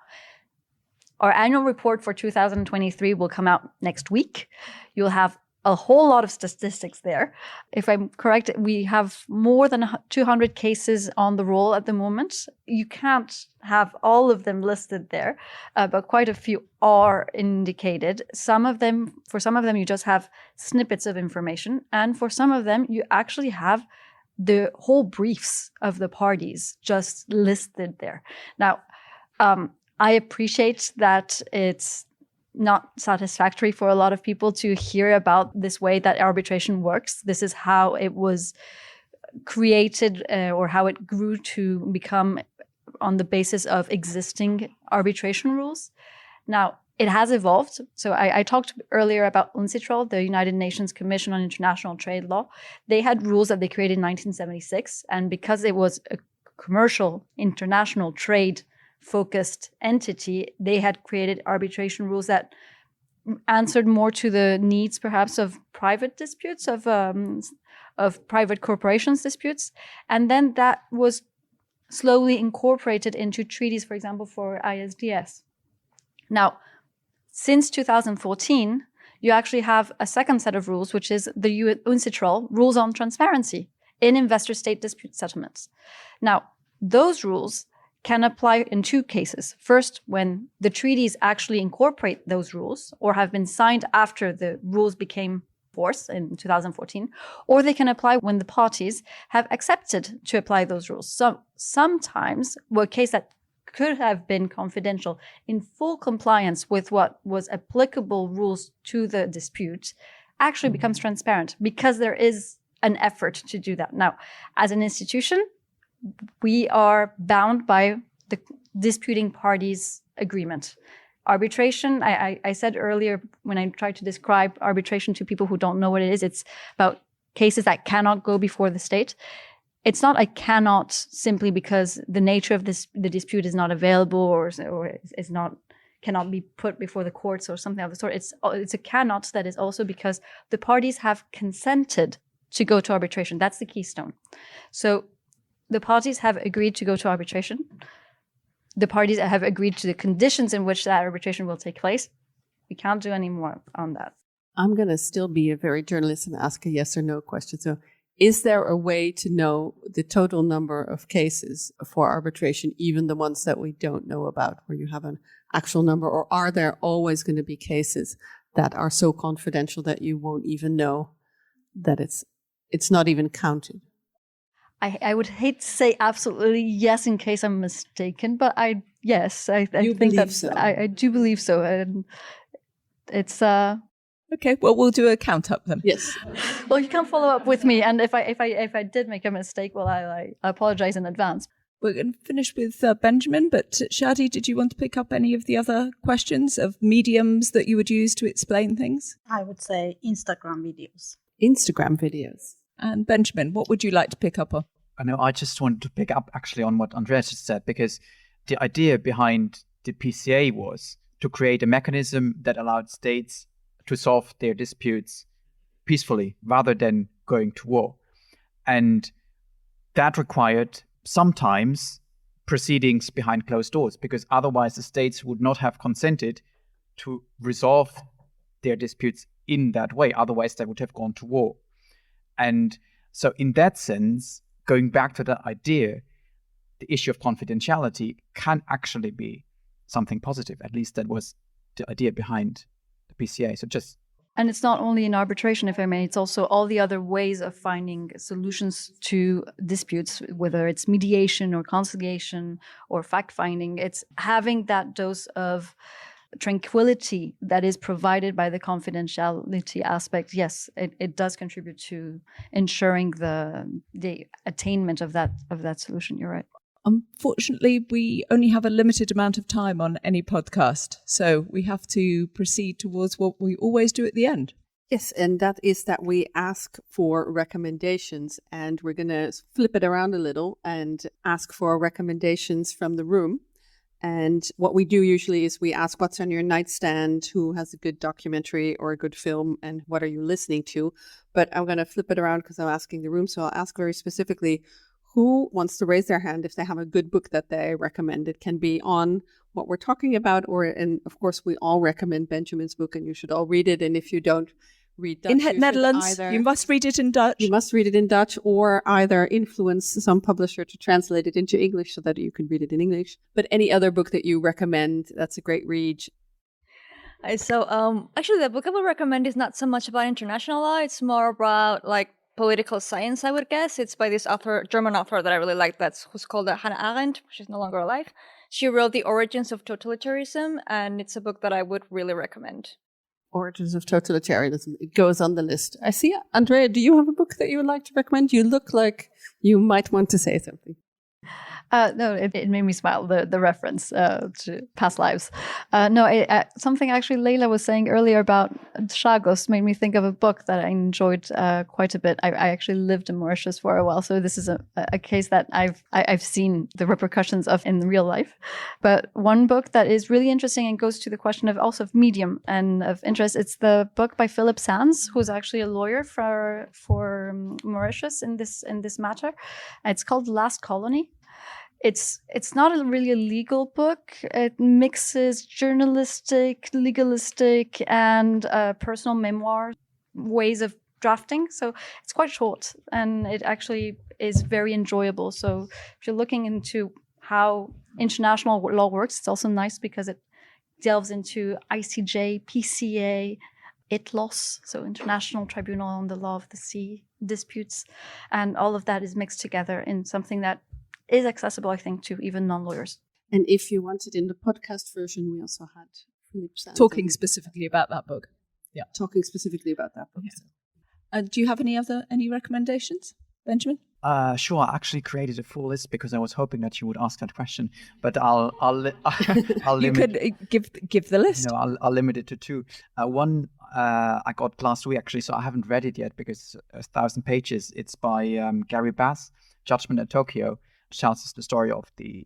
our annual report for 2023 will come out next week. You'll have a whole lot of statistics there. If I'm correct, we have more than 200 cases on the roll at the moment. You can't have all of them listed there, but quite a few are indicated. For some of them, you just have snippets of information. And for some of them, you actually have the whole briefs of the parties just listed there. Now, I appreciate that it's not satisfactory for a lot of people to hear about this way that arbitration works. This is how it was created, or how it grew to become on the basis of existing arbitration rules. Now, it has evolved. So I talked earlier about UNCITRAL, the United Nations Commission on International Trade Law. They had rules that they created in 1976. And because it was a commercial international trade focused entity, they had created arbitration rules that answered more to the needs perhaps of private disputes, of private corporations disputes. And then that was slowly incorporated into treaties, for example, for ISDS. Now, since 2014, you actually have a second set of rules, which is the UNCITRAL rules on transparency in investor-state dispute settlements. Now, those rules can apply in two cases. First, when the treaties actually incorporate those rules or have been signed after the rules became force in 2014, or they can apply when the parties have accepted to apply those rules. So sometimes a case that could have been confidential in full compliance with what was applicable rules to the dispute actually becomes transparent, because there is an effort to do that. Now, as an institution, we are bound by the disputing parties' agreement. Arbitration, I said earlier when I tried to describe arbitration to people who don't know what it is, it's about cases that cannot go before the state. It's not a cannot simply because the nature of the dispute is not available or is not cannot be put before the courts or something of the sort. It's a cannot that is also because the parties have consented to go to arbitration. That's the keystone. So the parties have agreed to go to arbitration. The parties have agreed to the conditions in which that arbitration will take place. We can't do any more on that. I'm going to still be a very journalist and ask a yes or no question. So is there a way to know the total number of cases for arbitration, even the ones that we don't know about, where you have an actual number? Or are there always going to be cases that are so confidential that you won't even know that it's not even counted? I would hate to say absolutely yes in case I'm mistaken, but I think that so. I do believe so, and it's okay. Well, we'll do a count up then. Yes. Well, you can follow up with me, and if I did make a mistake, well, I apologize in advance. We're going to finish with Benjamin, but Shadi, did you want to pick up any of the other questions of mediums that you would use to explain things? I would say Instagram videos. Instagram videos. And Benjamin, what would you like to pick up on? I know I just wanted to pick up actually on what Andreas just said, because the idea behind the PCA was to create a mechanism that allowed states to solve their disputes peacefully rather than going to war. And that required sometimes proceedings behind closed doors, because otherwise the states would not have consented to resolve their disputes in that way. Otherwise they would have gone to war. And so in that sense, going back to that idea, the issue of confidentiality can actually be something positive. At least that was the idea behind the PCA. So just And it's not only in arbitration, if I may, it's also all the other ways of finding solutions to disputes, whether it's mediation or conciliation or fact-finding. It's having that dose of tranquility that is provided by the confidentiality aspect. Yes, it does contribute to ensuring the attainment of that solution. You're right. Unfortunately, we only have a limited amount of time on any podcast, so we have to proceed towards what we always do at the end. Yes, and that is that we ask for recommendations, and we're going to flip it around a little and ask for recommendations from the room. And what we do usually is we ask what's on your nightstand, who has a good documentary or a good film, and what are you listening to? But I'm going to flip it around because I'm asking the room, so I'll ask very specifically, who wants to raise their hand if they have a good book that they recommend? It can be on what we're talking about, and of course, we all recommend Benjamin's book, and you should all read it. And if you don't read Dutch, in Netherlands, you must read it in Dutch. You must read it in Dutch, or either influence some publisher to translate it into English so that you can read it in English. But any other book that you recommend, that's a great read. So actually, the book I would recommend is not so much about international law. It's more about like political science, I would guess. It's by this author, German author that I really like, who's called Hannah Arendt. She's no longer alive. She wrote The Origins of Totalitarianism, and it's a book that I would really recommend. Origins of Totalitarianism. It goes on the list. I see. Andrea, do you have a book that you would like to recommend? You look like you might want to say something. No, it made me smile, the reference to past lives. Something actually Leila was saying earlier about Chagos made me think of a book that I enjoyed quite a bit. I actually lived in Mauritius for a while, so this is a case that I've seen the repercussions of in real life. But one book that is really interesting and goes to the question of also of medium and of interest, it's the book by Philip Sands, who's actually a lawyer for Mauritius in this matter. It's called The Last Colony. It's not really a legal book. It mixes journalistic, legalistic, and personal memoir ways of drafting. So it's quite short, and it actually is very enjoyable. So if you're looking into how international law works, it's also nice because it delves into ICJ, PCA, ITLOS, so International Tribunal on the Law of the Sea disputes, and all of that is mixed together in something that is accessible, I think, to even non-lawyers. And if you wanted in the podcast version, we also had Philip Sands talking specifically about that book. Yeah, talking specifically about that book. Yeah. Do you have any recommendations, Benjamin? Sure. I actually created a full list because I was hoping that you would ask that question, but I'll limit. You could give the list. No, I'll limit it to two. One I got last week actually, so I haven't read it yet because it's 1,000 pages. It's by Gary Bass, Judgment at Tokyo. Tells us the story of the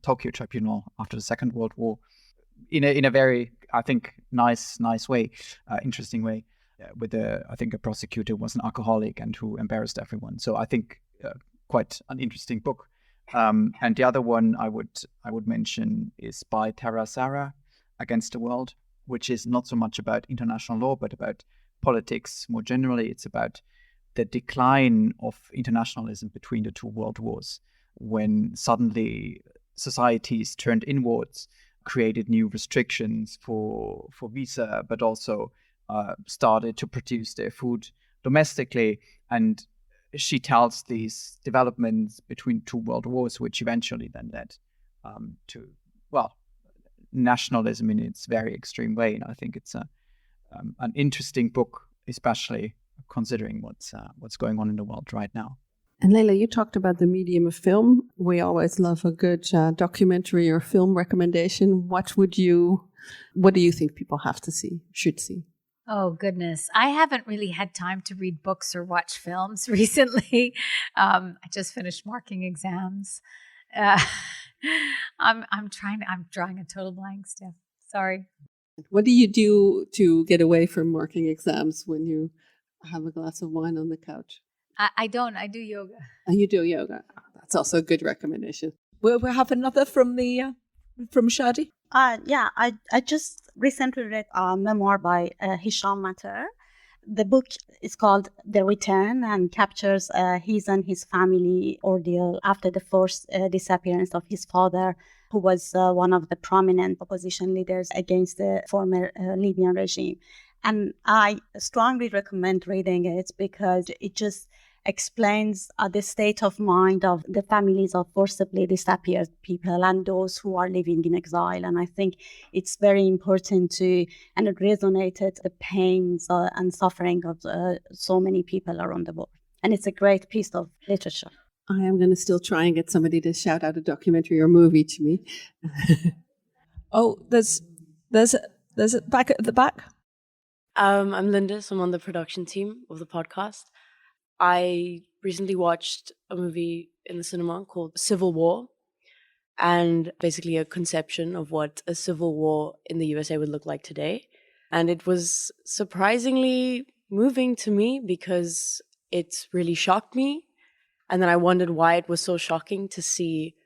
Tokyo Tribunal after the Second World War in a very, I think, nice way, interesting way. With I think a prosecutor was an alcoholic and who embarrassed everyone. So I think quite an interesting book. And the other one I would mention is by Tara Sarah, Against the World, which is not so much about international law but about politics more generally. It's about the decline of internationalism between the two world wars, when suddenly societies turned inwards, created new restrictions for visa, but also started to produce their food domestically. And she tells these developments between two world wars, which eventually then led to, nationalism in its very extreme way. And I think it's an interesting book, especially considering what's going on in the world right now. And Leila, you talked about the medium of film. We always love a good documentary or film recommendation. What do you think people have to see, should see? Oh, goodness. I haven't really had time to read books or watch films recently. I just finished marking exams. I'm drawing a total blank, Steph. Sorry. What do you do to get away from marking exams when you have a glass of wine on the couch? I don't. I do yoga. And you do yoga. That's also a good recommendation. We'll have another from Shadi. I just recently read a memoir by Hisham Matter. The book is called The Return and captures his and his family ordeal after the forced disappearance of his father, who was one of the prominent opposition leaders against the former Libyan regime. And I strongly recommend reading it because it just explains the state of mind of the families of forcibly disappeared people and those who are living in exile. And I think it's very important and it resonated the pains and suffering of so many people around the world. And it's a great piece of literature. I am going to still try and get somebody to shout out a documentary or movie to me. There's a back at the back. I'm Linda, so I'm on the production team of the podcast. I recently watched a movie in the cinema called Civil War, and basically a conception of what a civil war in the USA would look like today. And it was surprisingly moving to me because it really shocked me. And then I wondered why it was so shocking to see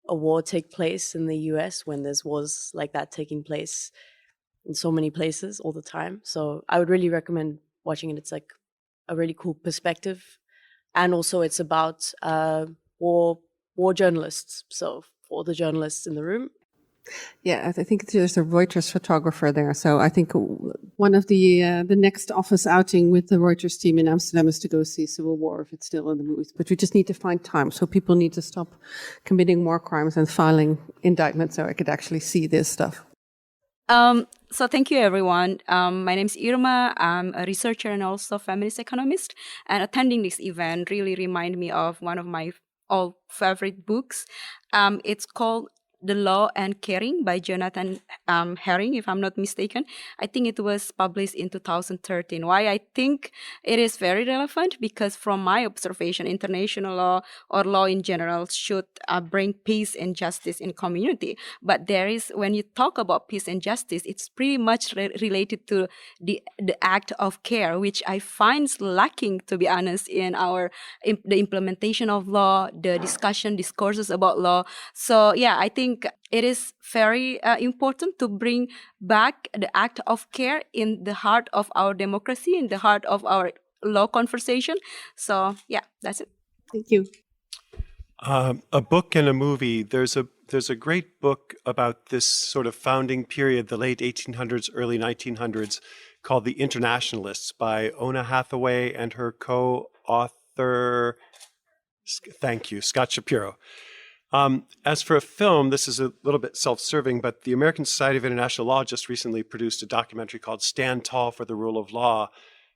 a war take place in the US when there's wars like that taking place in so many places all the time. So I would really recommend watching it. It's like a really cool perspective. And also it's about war journalists. So for the journalists in the room. Yeah, I think there's a Reuters photographer there. So I think one of the next office outing with the Reuters team in Amsterdam is to go see Civil War if it's still in the movies. But we just need to find time. So people need to stop committing war crimes and filing indictments so I could actually see this stuff. So thank you, everyone. My name is Irma. I'm a researcher and also feminist economist. And attending this event really reminded me of one of my all favorite books. It's called The Law and Caring by Jonathan Herring, if I'm not mistaken. I think it was published in 2013. Why I think it is very relevant? Because from my observation, international law or law in general should bring peace and justice in community. But when you talk about peace and justice, it's pretty much related to the act of care, which I find lacking, to be honest, in the implementation of law, the discourses about law. So yeah, I think it is very important to bring back the act of care in the heart of our democracy, in the heart of our law conversation. So yeah, that's it. Thank you. A book and a movie. There's a great book about this sort of founding period, the late 1800s, early 1900s, called The Internationalists by Ona Hathaway and her co-author, thank you, Scott Shapiro. As for a film, this is a little bit self-serving, but the American Society of International Law just recently produced a documentary called Stand Tall for the Rule of Law.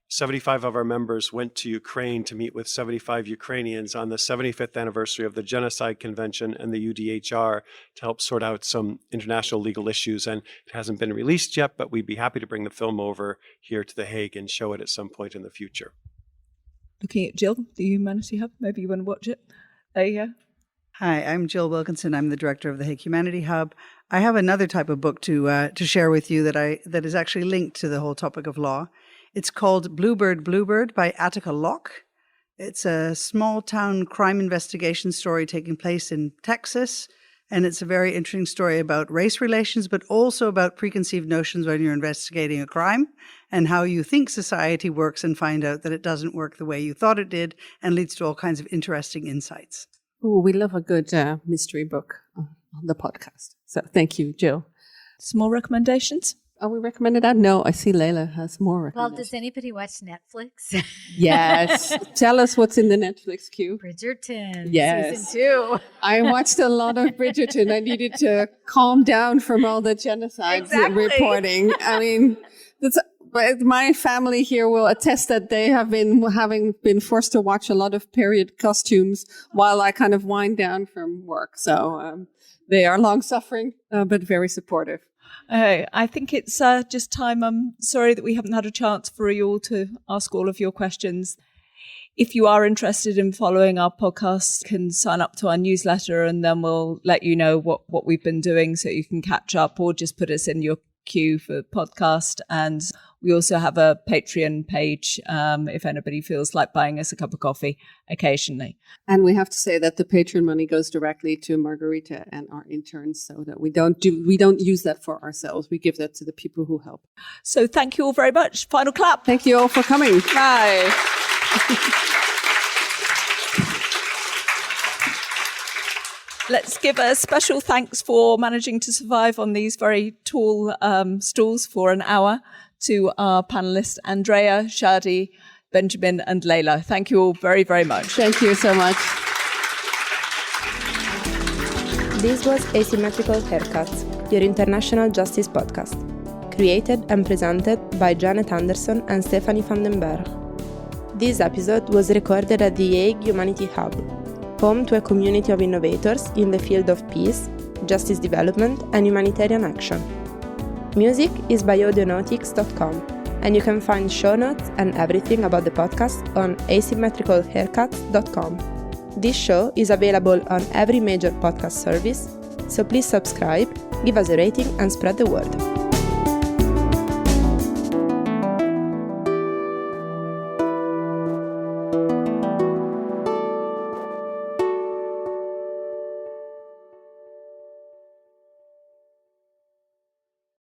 75 of our members went to Ukraine to meet with 75 Ukrainians on the 75th anniversary of the Genocide Convention and the UDHR to help sort out some international legal issues. And it hasn't been released yet, but we'd be happy to bring the film over here to The Hague and show it at some point in the future. Looking at Jill, the Humanity Hub. Maybe you want to watch it. There you go. Hi, I'm Jill Wilkinson. I'm the director of the Hague Humanity Hub. I have another type of book to share with you that is actually linked to the whole topic of law. It's called Bluebird, Bluebird by Attica Locke. It's a small town crime investigation story taking place in Texas. And it's a very interesting story about race relations, but also about preconceived notions when you're investigating a crime and how you think society works and find out that it doesn't work the way you thought it did and leads to all kinds of interesting insights. Oh, we love a good mystery book on the podcast. So thank you, Jill. Some more recommendations? Are we recommended that? No, I see Layla has more Well, recommendations. does anybody watch Netflix? Yes. Tell us what's in the Netflix queue. Bridgerton. Yes. Season 2. I watched a lot of Bridgerton. I needed to calm down from all the genocide reporting. I mean, but my family here will attest that they have having been forced to watch a lot of period costumes while I kind of wind down from work. So they are long-suffering, but very supportive. I think it's just time. I'm sorry that we haven't had a chance for you all to ask all of your questions. If you are interested in following our podcast, you can sign up to our newsletter and then we'll let you know what we've been doing so you can catch up, or just put us in your queue for podcast. And we also have a Patreon page if anybody feels like buying us a cup of coffee occasionally. And we have to say that the Patreon money goes directly to Margarita and our interns, so that we don't use that for ourselves. We give that to the people who help. So thank you all very much. Final clap. Thank you all for coming. Bye. Let's give a special thanks for managing to survive on these very tall stools for an hour to our panelists, Andrea, Shadi, Benjamin and Leila. Thank you all very, very much. Thank you so much. This was Asymmetrical Haircuts, your international justice podcast, created and presented by Janet Anderson and Stephanie van den Berg. This episode was recorded at the Hague Humanity Hub, home to a community of innovators in the field of peace, justice development, and humanitarian action. Music is by audionautics.com, and you can find show notes and everything about the podcast on asymmetricalhaircuts.com. This show is available on every major podcast service, so please subscribe, give us a rating, and spread the word.